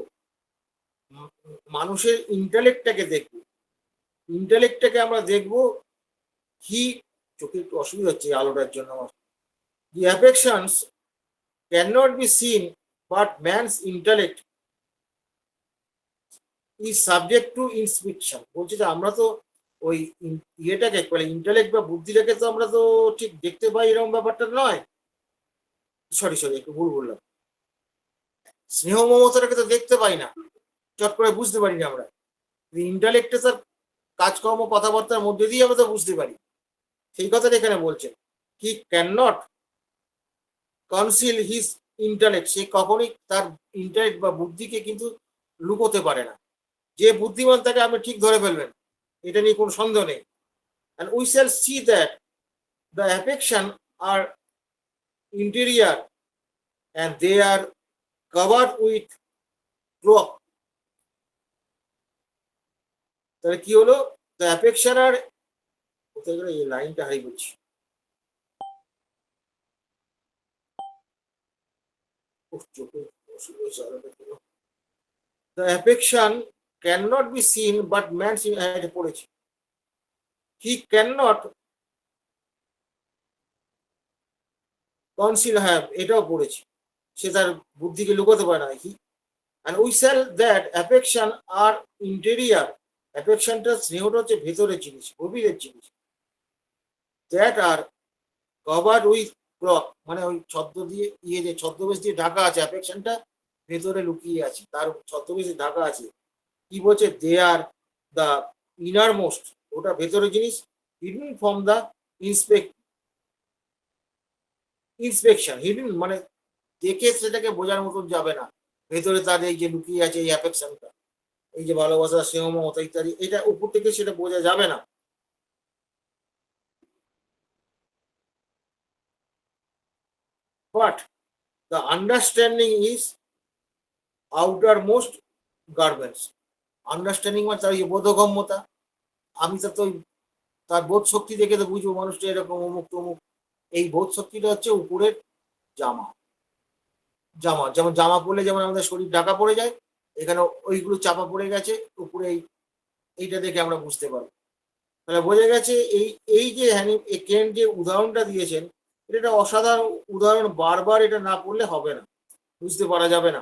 মানুষের ইন্টালেক্টটাকে দেখব, ইন্টালেক্টটাকে আমরা দেখব। হি, চোখে একটু অসুবিধা হচ্ছে এই আলোটার জন্য আমার। The affections can be seen, but man's intellect is subject to inspection. বলছে যে আমরা তো ওই ইয়েটাকে মানে ইন্টালেক্ট বা বুদ্ধিটাকে তো আমরা তো ঠিক দেখতে পাই, এরকম ব্যাপারটা নয়। সরি সরি, একটু ভুল বললাম। স্নেহ মমতাটাকে তো দেখতে পাই না, চট করে বুঝতে পারি না আমরা। ইন্টালেক্টে তার কাজকর্ম কথাবার্তার মধ্যে দিয়ে আমরা তো বুঝতে পারি। সেই কথাটা এখানে বলছেন, he cannot conceal his intellect. সে কখনোই তার ইন্টালেক্ট বা বুদ্ধিকে কিন্তু লুকোতে পারে না। যে বুদ্ধিমান তাকে আপনি ঠিক ধরে ফেলবেন, এটা নিয়ে কোনো সন্দেহ নেই। and we shall see that the affection are interior and they are covered with cloth. তাহলে কি হলো? the affection are, কোথায় গেল এই লাইনটা, হাই বলছি, চোখে অসুবিধা হচ্ছে আলোটা কেন? the affection cannot be seen but man's পড়েছি, he cannot conceal, হ্যাঁ এটাও পড়েছি, সে তার বুদ্ধিকে লুকোতে পারে না। and we shall that affection are interior. অ্যাফেকশনটা, স্নেহটা হচ্ছে ভেতরের জিনিস, গভীরের জিনিস। That are covered with cloth, মানে ওই ছদ্ম দিয়ে যে ছদ্মবেশ দিয়ে ঢাকা আছে, অ্যাফেকশনটা ভেতরে লুকিয়ে আছে, তার ছদ্মবেশে ঢাকা আছে। কি বলছে? দে আর দ্য ইনার মোস্ট, ওটা ভেতরের জিনিস, hidden from the inspection. Hidden মানে দেখে সেটাকে বোঝার মতন যাবে না, ভেতরে তার এই যে লুকিয়ে আছে এই অ্যাফেকশনটা, এই যে ভালোবাসা, স্নেহ, মমতা ইত্যাদি, এটা উপর থেকে সেটা বোঝা যাবে না। But the understanding is outermost garments. Understanding মানে তার বোধগম্যতা। আমি তো তার বোধ শক্তি দেখে তো বুঝবো মানুষটা এরকম অমুক তমুক। এই বোধ শক্তিটা হচ্ছে উপরের জামা। যেমন জামা পরলে যেমন আমাদের শরীর ঢাকা পড়ে যায়, এখানে ওইগুলো চাপা পড়ে গেছে উপরে। এইটা দেখে আমরা বুঝতে পারবো। তাহলে বোঝা গেছে এই এই যে কেন যে উদাহরণটা দিয়েছেন, এটা একটা অসাধারণ উদাহরণ। বারবার এটা না পড়লে হবে না, বুঝতে পারা যাবে না।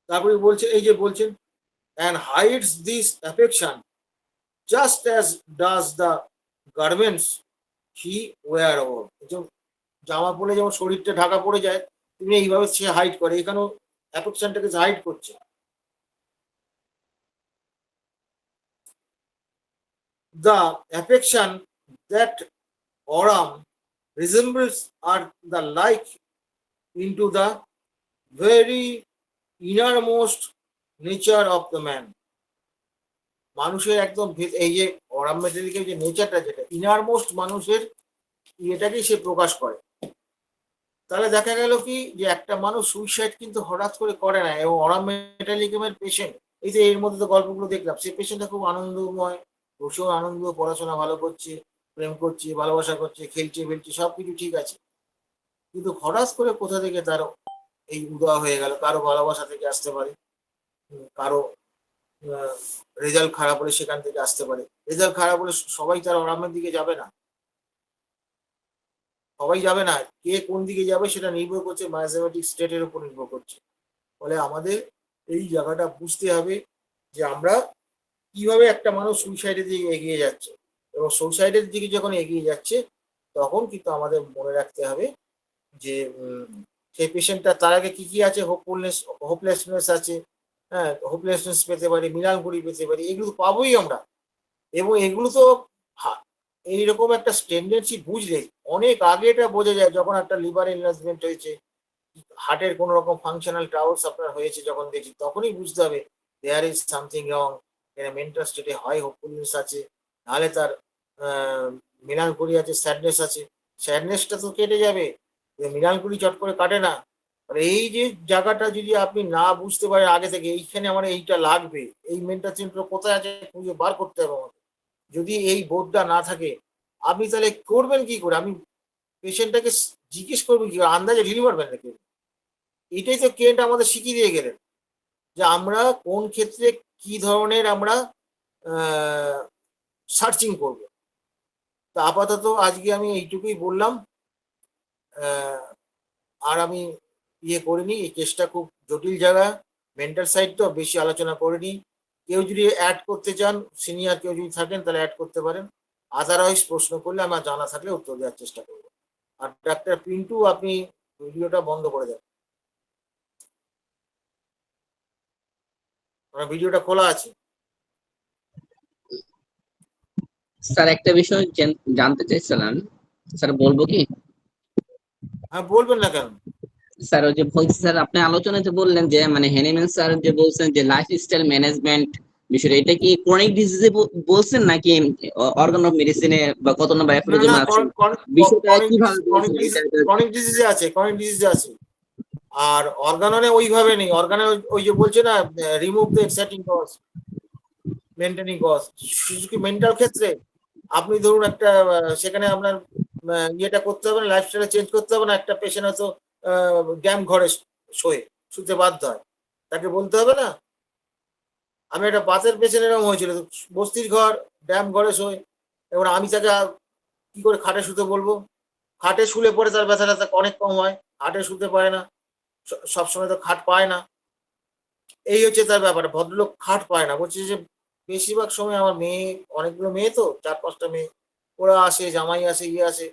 তারপরে বলছে, এই যে বলছেন, and hides this affection just as does the garments he wear over। যেমন জামা পরে যেমন শরীরটা ঢাকা পড়ে যায়, তুমি এইভাবে সে হাইড করে, এখানেও অ্যাফেকশনটাকে হাইড করছে। The affection that Oram resembles are the like into the very innermost nature of the man। মানুষের একদম এই যে অরাম মেটালিকের যে নেচারটা, যেটা ইনারমোস্ট মানুষের এটাকেই সে প্রকাশ করে। তাহলে দেখা গেল কি যে একটা মানুষ সুইসাইড কিন্তু হঠাৎ করে না। এবং অরাম মেটালিকের পেশেন্ট, এই যে এর মধ্যে তো গল্পগুলো দেখলাম, সেই পেশেন্টটা খুব আনন্দময়, বসেও আনন্দ, পড়াশোনা ভালো করছে, প্রেম করছে, ভালোবাসা করছে, খেলছে ফেলছে, সবকিছু ঠিক আছে। কিন্তু হঠাৎ করে কোথা থেকে তার এই উদয় হয়ে গেল। কারো ভালোবাসা থেকে আসতে পারে, কারো রেজাল্ট খারাপ হলে সেখান থেকে আসতে পারে। রেজাল্ট খারাপ হলে সবাই তার আরামের দিকে যাবে না, সবাই যাবে না। কে কোন দিকে যাবে সেটা নির্ভর করছে ম্যাথমেটিক স্টেটের উপর নির্ভর করছে। ফলে আমাদের এই জায়গাটা বুঝতে হবে যে আমরা কিভাবে একটা মানুষ সুইসাইডের দিকে এগিয়ে যাচ্ছে, এবং সুইসাইডের দিকে যখন এগিয়ে যাচ্ছে তখন কিন্তু আমাদের মনে রাখতে হবে যে সেই পেশেন্টটা তার আগে কি কি আছে, হোপলেসনেস আছে, হ্যাঁ, হোপলেসনেস পেতে পারি, মিলানকুড়ি পেতে পারি, এগুলো তো পাবোই আমরা। এবং এগুলো তো এইরকম একটা টেন্ডেন্সি বুঝলে অনেক আগে এটা বোঝা যায়, যখন একটা লিভার এনলার্জমেন্ট হয়েছে, হার্টের কোনো রকম ফাংশনাল ট্রাবলস আপনার হয়েছে, যখন দেখি তখনই বুঝতে হবে দেয়ার ইজ সামথিং রং। এরা মেন্টাল স্টেটে হয় হোপফুলনেস আছে, নাহলে তার মিলানকুড়ি আছে, স্যাডনেস আছে। স্যাডনেসটা তো কেটে যাবে, মিলানকুড়ি চট করে কাটে না। আর এই যে জায়গাটা যদি আপনি না বুঝতে পারেন আগে থেকে, এইখানে আমার এইটা লাগবে, এই মেন্টাল স্টেটটা কোথায় আছে খুঁজে বার করতে হবে আমাকে। যদি এই বোধটা না থাকে, আপনি তাহলে করবেন কি করে? আমি পেশেন্টটাকে জিজ্ঞেস করবেন কি করে? আন্দাজে ঢিল মারবেন নাকি? এটাই তো কেন্ট আমাদের শিখিয়ে দিয়ে গেলেন, যে আমরা কোন ক্ষেত্রে কি ধরনের আমরা সার্চিং করব। তা আপাতত আজকে আমি এইটুকুই বললাম। আর আমি করিনি, এই কেসটা খুব জটিল জায়গা, মেন্টাল সাইড তো বেশি আলোচনা করিনি। কেউ যদি অ্যাড করতে চান, সিনিয়র কেউ যদি থাকেন তাহলে অ্যাড করতে পারেন। আদারওয়াইজ প্রশ্ন করলে আমার জানা থাকলে উত্তর দেওয়ার চেষ্টা করবো। আর ডাক্তার পিন্টু, আপনি ভিডিওটা বন্ধ করে দেন, আমার ভিডিওটা খোলা আছে। স্যার একটা বিষয় জানতে চাইছিলাম, স্যার বলবো কি? হ্যাঁ, বলবেন না কেন? স্যার ওই যে বলছি স্যার, আপনি আলোচনায় যে বললেন যে মানে হ্যানিম্যান স্যার যে বলছেন যে লাইফস্টাইল ম্যানেজমেন্ট বিষয়টা, এটা কি ক্রনিক ডিজিজে বলছেন নাকি অর্গান অফ মেডিসিনে বা কত নম্বর না না, অ্যাফ্রোজমে আছে? বিষয়টা কিভাবে বলছেন এটা? ক্রনিক ডিজিজে আছে, ক্রনিক ডিজিজে আছে। আর অর্গাননে ওইভাবে নেই। অর্গানে ওই যে বলছে না, remove the exciting cause, maintaining cause. শুধু কি মেন্টাল ক্ষেত্রে আপনি ধরুন একটা সেখানে আপনার ইয়েটা করতে হবে না, লাইফস্টাইল চেঞ্জ করতে হবে না। একটা পেশেন্ট হয়তো ড্যাম ঘরে শুতে বাধ্য হয়, তাকে বলতে হবে না? আমি একটা বাতের পেশেন্ট এরকম হয়েছিল, বস্তির ঘর, ড্যাম ঘরে শোয়। এবার আমি তাকে কি করে খাটে শুতে বলবো? খাটে শুলে পরে তার ব্যথা ট্যাথা অনেক কম হয়, খাটে শুতে পারে না, সবসময় তো খাট পায় না। এই হচ্ছে তার ব্যাপার, ভদ্রলোক খাট পায় না। বলছে যে বেশিরভাগ সময় আমার মেয়ে, অনেকগুলো মেয়ে তো, 4-5টা মেয়ে, ওরা আসে, জামাই আসে, ইয়ে আসে,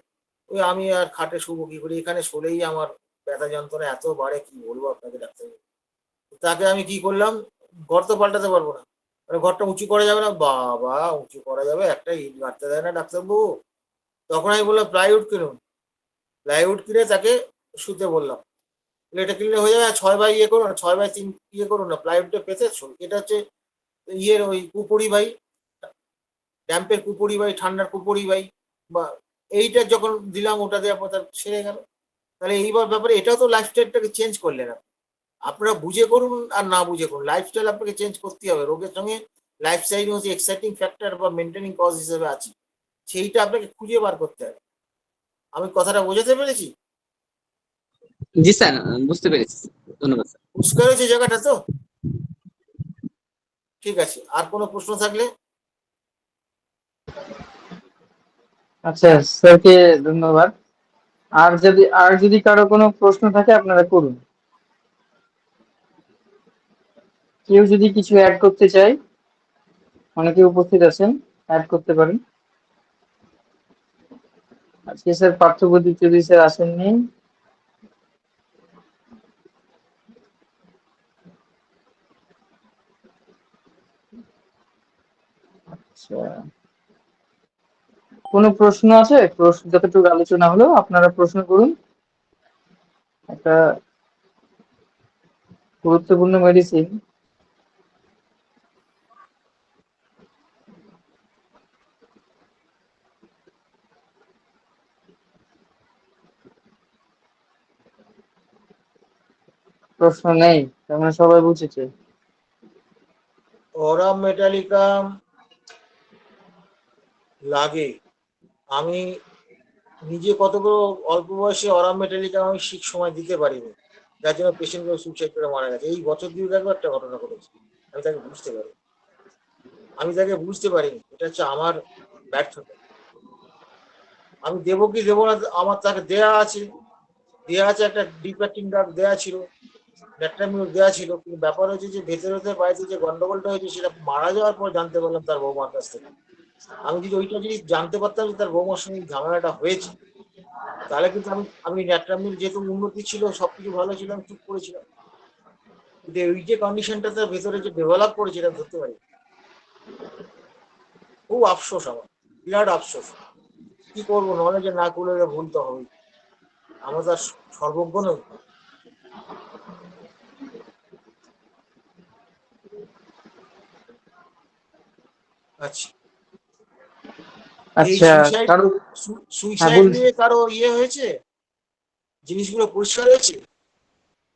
ওই আমি আর খাটে শুবো কি করে? এখানে শুলেই আমার ব্যথা যন্ত্রণা এত বাড়ে, কি বলবো আপনাকে ডাক্তার। তাকে আমি কি করলাম, ঘর তো পাল্টাতে পারবো না, ঘরটা উঁচু করা যাবে না। বাবা, উঁচু করা যাবে? একটা ইট গাঁটতে দেয় না ডাক্তারবাবু। তখন আমি বললাম প্লাইউড কিনুন। প্লাইউড কিনে তাকে শুতে বললাম। এটা কিনলে হয়ে যাবে। 6 বাই করুন, 6 বাই 3 করুন না, প্লাইউডটা পেতে। এটা হচ্ছে ওই কুপুরি ভাই, ড্যাম্পের কুপুরি ভাই, ঠান্ডার কুপুরি ভাই, বা এইটা যখন দিলাম ওটা দেওয়ার পর তার সেরে গেল। তাহলে এইবার ব্যাপারে এটাও তো লাইফস্টাইলটাকে চেঞ্জ করলেন আপনি। আপনারা বুঝে করুন আর না বুঝে করুন, লাইফস্টাইল আপনাকে চেঞ্জ করতেই হবে। রোগের সঙ্গে লাইফস্টাইল হচ্ছে এক্সাইটিং ফ্যাক্টর বা মেনটেনিং কজ হিসেবে আছে, সেইটা আপনাকে খুঁজে বার করতে হবে। আমি কথাটা বোঝাতে পেরেছি? জি স্যার, বুঝতে পেরেছি। ধন্যবাদ স্যার। পরিষ্কার হয়েছে জায়গাটা তো? ঠিক আছে, আর কোনো প্রশ্ন থাকলে? আচ্ছা, স্যারকে ধন্যবাদ। আর যদি কারো কোনো প্রশ্ন থাকে আপনারা করুন। কেউ যদি কিছু অ্যাড করতে চায়, অনেকে উপস্থিত আছেন, অ্যাড করতে পারেন। আজকে স্যার পার্থপ্রদীপ চৌধুরী স্যার আসেননি। আচ্ছা, কোনো প্রশ্ন আছে? প্রশ্ন যতটুকু আলোচনা হলো আপনারা প্রশ্ন করুন। একটা গুরুত্বপূর্ণ মেডিসিন। প্রশ্ন নেই, তার মানে সবাই বুঝেছে। অরাম মেটালিকাম লাগে। আমি নিজে কতগুলো অল্প বয়সে অরাম মেটালিকাম আমি ঠিক সময় দিতে পারিনি, যার জন্য পেশেন্টগুলো সুইসাইড করে মারা গেছে। এই বছর দুই একবার একটা ঘটনা ঘটেছে, আমি তাকে বুঝতে পারিনি। এটা হচ্ছে আমার ব্যর্থতা। আমি দেবো কি দেবো না, আমার তাকে দেয়া আছে একটা ডিপ্যাক্টিং ড্রাগ দেয়া ছিল, ন্যাট্রামিউর দেয়া ছিল, কিন্তু ব্যাপার হচ্ছে যে ভেতরে ভেতরে বাড়িতে যে গন্ডগোলটা হয়েছে সেটা মারা যাওয়ার পর জানতে পারলাম তার বৌমার কাছ থেকে। আমি যদি ওইটা যদি জানতে পারতাম যে তার বৌমার সঙ্গে এই ঝামেলাটা হয়েছে, তাহলে কিন্তু আমি ন্যাট্রামিউর যেহেতু উন্নতি ছিল, সবকিছু ভালো ছিল, আমি চুপ করেছিলাম। কিন্তু ওই যে কন্ডিশনটা তার ভেতরে যে ডেভেলপ করেছে এটা ধরতে পারি। খুব আফসোস, আমার বিরাট আফসোস। কি করবো, নলেজে না করলে ভুল তো হবে, আমরা তার সর্বজ্ঞ নই। আচ্ছা, এই আচ্ছা, সুইসাইড কারো? হ্যাঁ, সুইসাইড বলুন। নিয়ে কারো ইয়ে হয়েছে, জিনিসগুলো পরিষ্কার হয়েছে?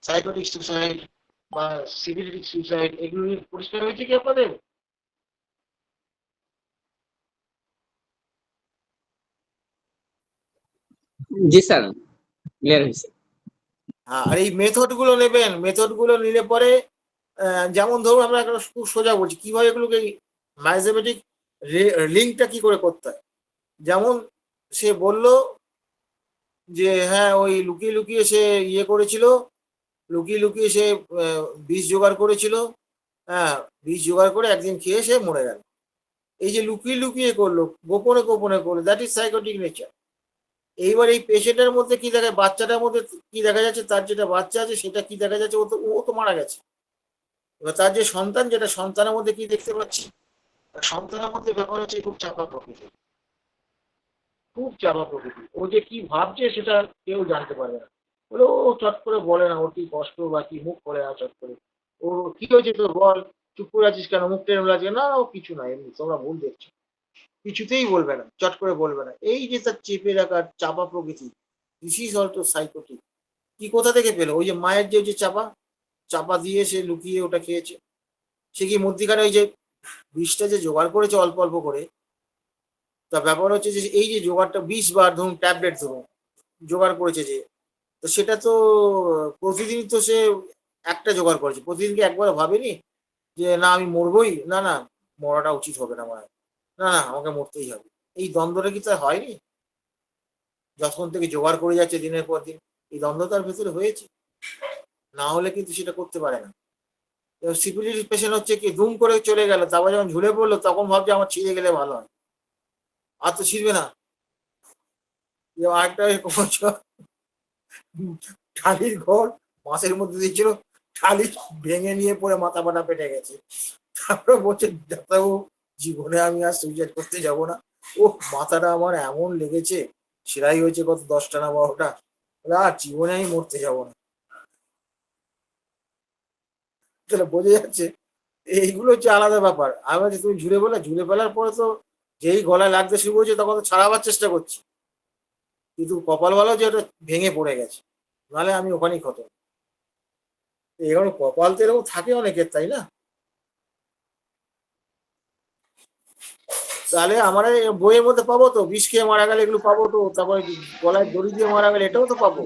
সাইকোটিক সুইসাইড বা সিভিলিটিক সুইসাইড এগুলো নিয়ে পরিষ্কার হয়েছে কি আপনাদের? জি স্যার, ক্লিয়ার হয়েছে। হ্যাঁ, আর এই মেথড গুলো নেবেন, মেথড গুলো নিলে পরে যেমন ধরুন আমরা একটা খুব সোজা বলছি কিভাবে এগুলোকে ম্যাথমেটিক লিঙ্কটা কি করে করতে হয়। যেমন সে বলল যে হ্যাঁ ওই লুকিয়ে লুকিয়ে সে ইয়ে করেছিল, লুকিয়ে লুকিয়ে সে বিষ জোগাড় করেছিল। হ্যাঁ, বিষ জোগাড় করে একদিন খেয়ে সে মরে গেল। এই যে লুকিয়ে লুকিয়ে করলো, গোপনে গোপনে করলো, দ্যাট ইজ সাইকোটিক নেচার। এইবার এই পেশেন্টের মধ্যে কি দেখা, বাচ্চাটার মধ্যে কি দেখা যাচ্ছে, তার যেটা বাচ্চা আছে সেটা কি দেখা যাচ্ছে, ও তো মারা গেছে। এবার তার যে সন্তান, যেটা সন্তানের মধ্যে কি দেখতে পাচ্ছি, সন্তানের মধ্যে ব্যাপার হচ্ছে খুব চাপা প্রকৃতি, খুব চাপা প্রকৃতি। ও যে কি ভাবছে সেটা কেউ জানতে পারবে না, বলে ও চট করে বলে না ওর কি কষ্ট বা কি মুখ করে না চট করে। ও কি হয়েছে তোর বল, চুপ করে আছিস কেন, মুখ টেনে লাগছে না, ও কিছু না, এমনি তোমরা ভুল দেখছো। কিছুতেই বলবে না, চট করে বলবে না। এই যে তার চেপে রাখার চাপা প্রকৃতি, দিস ইজ অলসো সাইকোটিক। কি কোথা থেকে পেলো? ওই যে মায়ের যে চাপা, চাপা দিয়ে সে লুকিয়ে ওটা খেয়েছে। সে কি মধ্যিখানে ওই যে বিষটা যে জোগাড় করেছে অল্প অল্প করে, তা ব্যাপার হচ্ছে যে এই যে জোগাড়টা 20 বার ধরুন ট্যাবলেট ধরুন জোগাড় করেছে যে, তো সেটা তো প্রতিদিন তো সে একটা জোগাড় করেছে, প্রতিদিনকে একবার ভাবেনি যে না আমি মরবই, না না মরাটা উচিত হবে না, আমার না না আমাকে মরতেই হবে। এই দ্বন্দ্বটা কি তার হয়নি? যখন থেকে জোগাড় করে যাচ্ছে দিনের পর দিন, এই দ্বন্দ্ব তার ভেতরে হয়েছে, না হলে কিন্তু সেটা করতে পারে না। সিফিলিটিস পেশেন্ট হচ্ছে কি দুম করে চলে গেল, তারপর যখন ঝুলে পড়লো তখন ভাবছে আমার ছিঁড়ে গেলে ভালো হয়, আর তো ছিঁড়বে না। আরেকটা টালির ঘর মাসের মধ্যে দিয়েছিল, টালি ভেঙে নিয়ে পরে মাথা ফাটা পেটে গেছে। তারপরে বলছে ডাক্তারবাবু জীবনে আমি আর সুইসাইড করতে যাব না, ও মাথাটা আমার এমন লেগেছে, সেলাই হয়েছে কত 10টা না 12টা, আর জীবনে আমি মরতে যাব না। তাহলে বোঝা যাচ্ছে এইগুলো হচ্ছে আলাদা ব্যাপার। আমি বলছি তুমি ঝুলে বলে, ঝুলে ফেলার পরে তো যেই গলায় লাগতে শুরু করেছে তখন তো ছাড়াবার চেষ্টা করছি, কিন্তু কপাল ভালো যে ওটা ভেঙে পড়ে গেছে, নাহলে আমি ওখানেই খতম। এরকম কপাল তো এরকম থাকে অনেকের, তাই না? তাহলে আমরা এই বইয়ের মধ্যে পাবো তো, বিষ খেয়ে মারা গেলে এগুলো পাবো তো, তারপরে গলায় দড়ি দিয়ে মারা গেলে এটাও তো পাবো।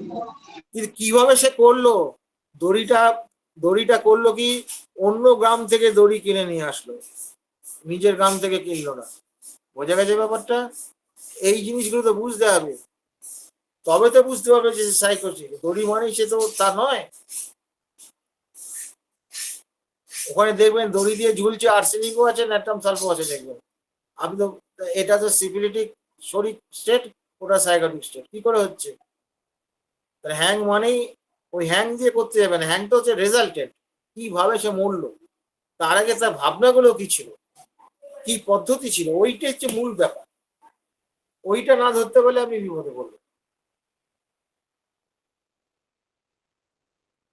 কিন্তু কিভাবে সে করলো, দড়িটা দড়িটা করলো কি, অন্য গ্রাম থেকে দড়ি কিনে নিয়ে আসলো, নিজের গ্রাম থেকে কিনলো না। বোঝা গেছে ব্যাপারটা? এই জিনিসগুলো তো বুঝতে হবে, তবে তো বুঝতে পারবে যে সাইকোলজি। দড়ি মানেই সে তো তা নয়। ওখানে দেখবেন দড়ি দিয়ে ঝুলছে, আর্সেনিকও আছে, ন্যাট্রাম সালফার আছে দেখবেন। আপনি তো, এটা তো সিফিলিটিক শরীর স্টেট, ওটা সাইকোটিক স্টেট, কি করে হচ্ছে? তাহলে হ্যাং মানেই ওই হ্যাং দিয়ে করতে যাবে না, হ্যাং তো হচ্ছে রেজাল্টেড, কিভাবে সে মরলো, তার আগে তার ভাবনাগুলো কি ছিল, কি পদ্ধতি ছিল, ওইটা হচ্ছে মূল ব্যাপার। ওইটা না ধরতে পারলে আপনি বিপদে পড়বেন।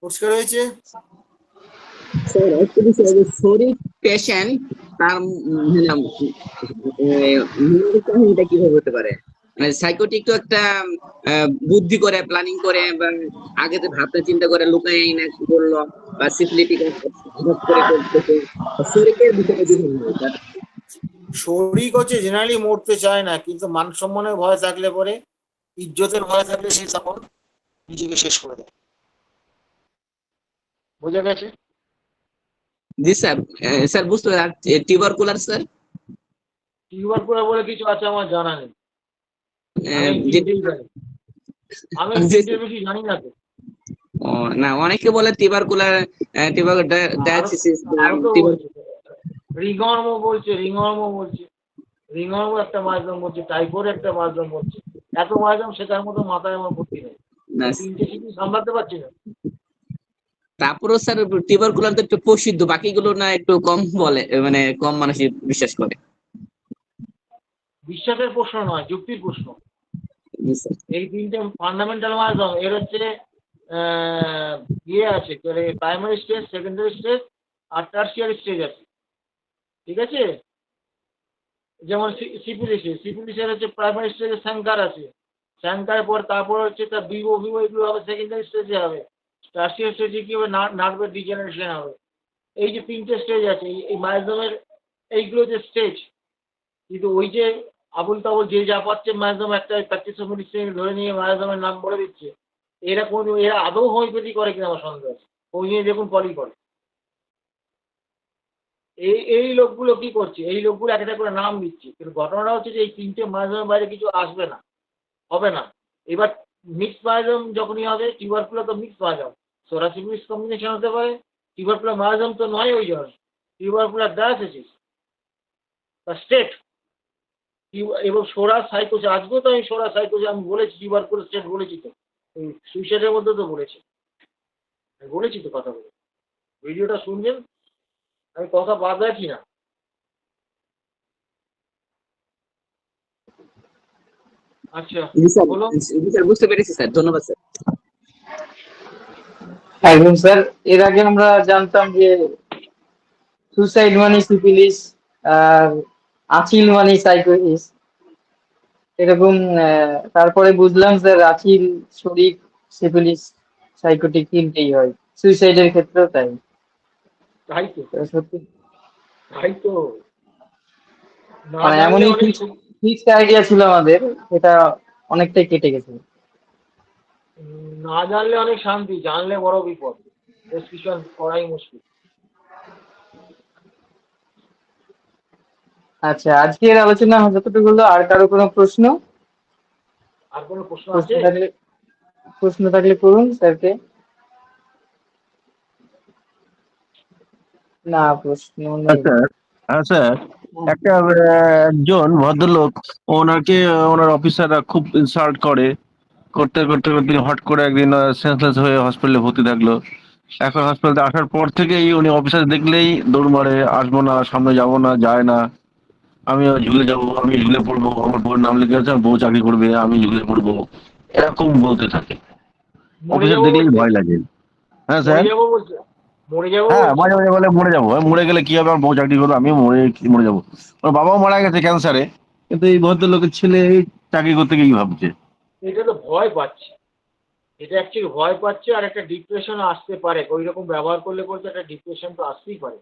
পরিষ্কার হয়েছে? স্যার একটা বিষয় যে শরীর পেশেন্ট তার মনের কাহিনীটা কিভাবে হতে পারে? মানে সাইকোটিক তো একটা বুদ্ধি করে, প্ল্যানিং করে, বা আগে তো ভাবনা চিন্তা করে লুকায় না কি করলো, বা সিফিলিটিক হঠাৎ করে করতেছে। শরীরের বিষয়টা কিভাবে হয় স্যার? শরিক হচ্ছে জেনারেলি মরতে চায় না, কিন্তু মান সম্মানের ভয় থাকলে পরে, ইজ্জতের ভয় থাকলে সে তখন নিজেকে শেষ করে দেয়। বোঝা গেছে? জি স্যার। স্যার বুঝতে পারি। আর টিউবারকুলার স্যার? টিউবারকুলার বলে কিছু আছে আমার জানা নেই, আমি এই যে তিনটেই জানি, আমি এই জি তিনটের বেশি জানি না তো। ও না, অনেকে বলে টিউবারকুলার, আরো ডায়াথিসিস, আরো তো বলছে, রিংওয়ার্ম বলছে, রিংওয়ার্ম একটা মাধ্যম বলছে, টাইফয়েড একটা মাধ্যম বলছে। এত মাধ্যম শেখার মতো মাথায় আমার ভর্তি নেই, এই তিনটে শিখি সামলাতে পারছি না। তারপরেও স্যার টিউবারকুলার তো একটু প্রসিদ্ধ, বাকিগুলো না একটু কম বলে, মানে কম মানুষই বিশ্বাস করে। বিশ্বাসের প্রশ্ন নয়, যুক্তির প্রশ্ন। জি স্যার। এই তিনটে ফান্ডামেন্টাল মাধ্যম, এর হচ্ছে ইয়ে আছে, প্রাইমারি স্টেজ, সেকেন্ডারি স্টেজ আর টার্সিয়ারি স্টেজ আছে, ঠিক আছে? যেমন সিফিলিসের হচ্ছে প্রাইমারি স্টেজে স্যাঙ্কার আছে, স্যাঙ্কার পর তারপর হচ্ছে তার ভিভো এগুলো হবে সেকেন্ডারি স্টেজে হবে, টার্সিয়ারি স্টেজে কি হবে, নার্ভের ডিজেনারেশন হবে। এই যে তিনটে স্টেজ আছে, এই মাইজমের এইগুলো যে স্টেজ, কিন্তু ওই যে আবুল তাবুল যে যা পাচ্ছে মাইজম একটা প্র্যাকটিস মেডিসিন ধরে নিয়ে মাইজমের নাম বলে দিচ্ছে, এরা আদৌ হোমিওপ্যাথি করে কিনা আমার সন্দেহ আছে। ওই নিয়ে দেখুন পলি করে। এই লোকগুলো কি করছে, এই লোকগুলো একটা করে নাম দিচ্ছে, কিন্তু ঘটনাটা হচ্ছে যে এই তিনটে মাইজমের বাইরে কিছু আসবে না, হবে না। এবার মিক্স মাইজম যখনই হবে, টিউবারকুলার তো মিক্স মাইজম, সোরাসিস মিক্স কম্বিনেশন হতে পারে, টিউবারকুলার মাইজম তো নয় ওই জন্য, টিউবারকুলার ডায়াথিসিস বা স্টেট। এবং সোরা সাইকোসিস, আজকেও তো আমি সোরা সাইকোসিস আমি বলেছি, টিউবারকুলার স্টেট বলেছি তো, এই সুইসাইডের মধ্যে তো বলেছি, আমি বলেছি তো কথা বলে, ভিডিওটা শুনবেন, আমি কথা বাদ রাখি না। আচ্ছা, জি স্যার। বলুন। জি স্যার, বুঝতে পেরেছি স্যার, ধন্যবাদ স্যার। একদম স্যার। এর আগে আমরা জানতাম যে সুসাইড মানে সিফিলিস, আর আচিল মানে সাইকোসিস, এরকম। তারপরে বুঝলাম স্যার আচিল, শরীর, সিফিলিস, সাইকোটিক তিনটেই হয়, সুইসাইডের ক্ষেত্রেও তাই। তাই তো, তো সত্যি তাই তো, না মানে জানলে এমনই অনেক ফিক্সড আইডিয়া ছিল আমাদের, এটা অনেকটাই কেটে গেছে। না জানলে অনেক শান্তি, জানলে বড় বিপদ, প্রেসক্রিপশন করাই মুশকিল। আচ্ছা, আজকের আলোচনা যতটুকু হলো, আর কারো কোনো প্রশ্ন? আর কোনো প্রশ্ন প্রশ্ন আছে? থাকলে করুন স্যারকে। না, প্রশ্ন নেই। আচ্ছা, হ্যাঁ স্যার, একটা একজন ভদ্রলোক, ওনাকে ওনার অফিসাররা খুব ইনসাল্ট করতে করতে করতে হট করে একদিন সেন্সলেস হয়ে হসপিটালে ভর্তি থাকলো। এখন হসপিটালে আসার পর থেকেই উনি অফিসার দেখলেই দৌড় মারে, আসবো না, সামনে যাবো না, যায় না, আমি ঝুলে যাবো, আমি ঝুলে পড়বো, আমার বউর নাম লিখে আছে, আমার বউ চাকরি করবে, আমি ঝুলে পড়বো, এরকম বলতে থাকে। মরে অফিসার যাবো দেখলেই বলছে, ভয় লাগে। হ্যাঁ মরে স্যার। যাবো বলছে, মরে যাবো হ্যাঁ, বলছে। মাঝে মাঝে বলে মরে যাবো, আমি মরে গেলে কি হবে, আমার বউ চাকরি করবে, আমি মরে যাবো। ওর বাবাও মারা গেছে ক্যান্সারে, কিন্তু এই ভদ্রলোকের ছেলে এই চাকরি করতে গিয়েই ভাবছে। এটা তো ভয় পাচ্ছে, এটা অ্যাকচুয়ালি ভয় পাচ্ছে, আর একটা ডিপ্রেশন আসতে পারে ওই রকম ব্যবহার করলে পরে তো একটা ডিপ্রেশন তো আসতেই পারে।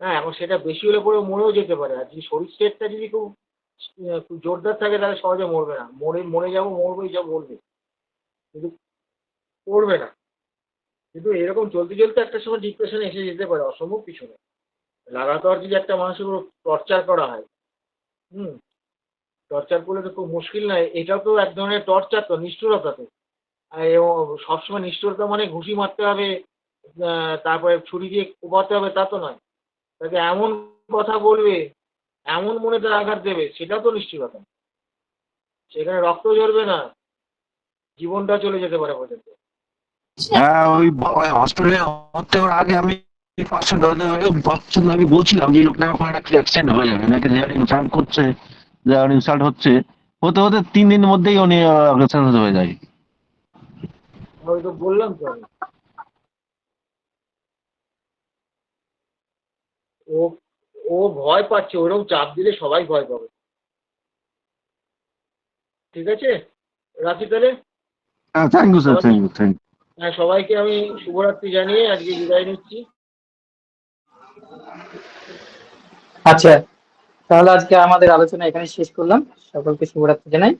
হ্যাঁ, এখন সেটা বেশি হলে পরে মরেও যেতে পারে। আর যদি শরীর স্টেটটা যদি খুব জোরদার থাকে তাহলে সহজে মরবে না, মরে যাবো মরবো এইসব বলবে, কিন্তু করবে না। কিন্তু এরকম চলতে চলতে একটা সময় ডিপ্রেশন এসে যেতে পারে, অসম্ভব কিছু না। লাগাতার যদি একটা মানুষের উপর টর্চার করা হয়, হুম, টর্চার করলে তো খুব মুশকিল নয়, এটাও তো এক ধরনের টর্চার, তো নিষ্ঠুরতা তো। আর এবং সবসময় নিষ্ঠুরতা মানে ঘুষি মারতে হবে, তারপরে ছুরি দিয়ে কোপাতে হবে তা তো নয়। তাকে এমন কথা বলবে, এমন মনে তার আঘাত দেবে, সেটাও তো নিষ্ঠুরতা। সেখানে রক্ত ঝরবে না, জীবনটা চলে যেতে পারে পর্যন্ত। হ্যাঁ, ওই হসপিটালে ভর্তি হওয়ার আগে আমি আমি বলছিলাম যে লোকটা এখন একটা অ্যাক্সিডেন্ট হয়ে যাবে, নাকি ইনসাল্ট করছে, যখন ইনসাল্ট হচ্ছে, হতে হতে 3 দিনের মধ্যেই উনি সেন্স হয়ে যায়। আমি তো বললাম তো আমি, ও ও ভয় পাচ্ছে, ওরকম চাপ দিলে সবাই ভয় পাবে। ঠিক আছে, রাখি তাহলে। হ্যাঁ, থ্যাংক ইউ স্যার, সবাই, থ্যাংক ইউ, থ্যাংক ইউ। হ্যাঁ, সবাইকে আমি শুভরাত্রি জানিয়ে আজকে বিদায় নিচ্ছি। আচ্ছা, তাহলে আজকে আমাদের আলোচনা এখানে শেষ করলাম। সকলকে শুভরাত্রি জানাই।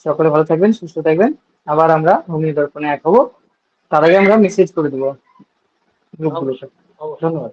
সকলে ভালো থাকবেন, সুস্থ থাকবেন। আবার আমরা ভূমি দর্পণে এক হবো। তার আগে আমরা মেসেজ করে দেবো গ্রুপগুলোতে। অবশ্যই অবশ্যই। ধন্যবাদ।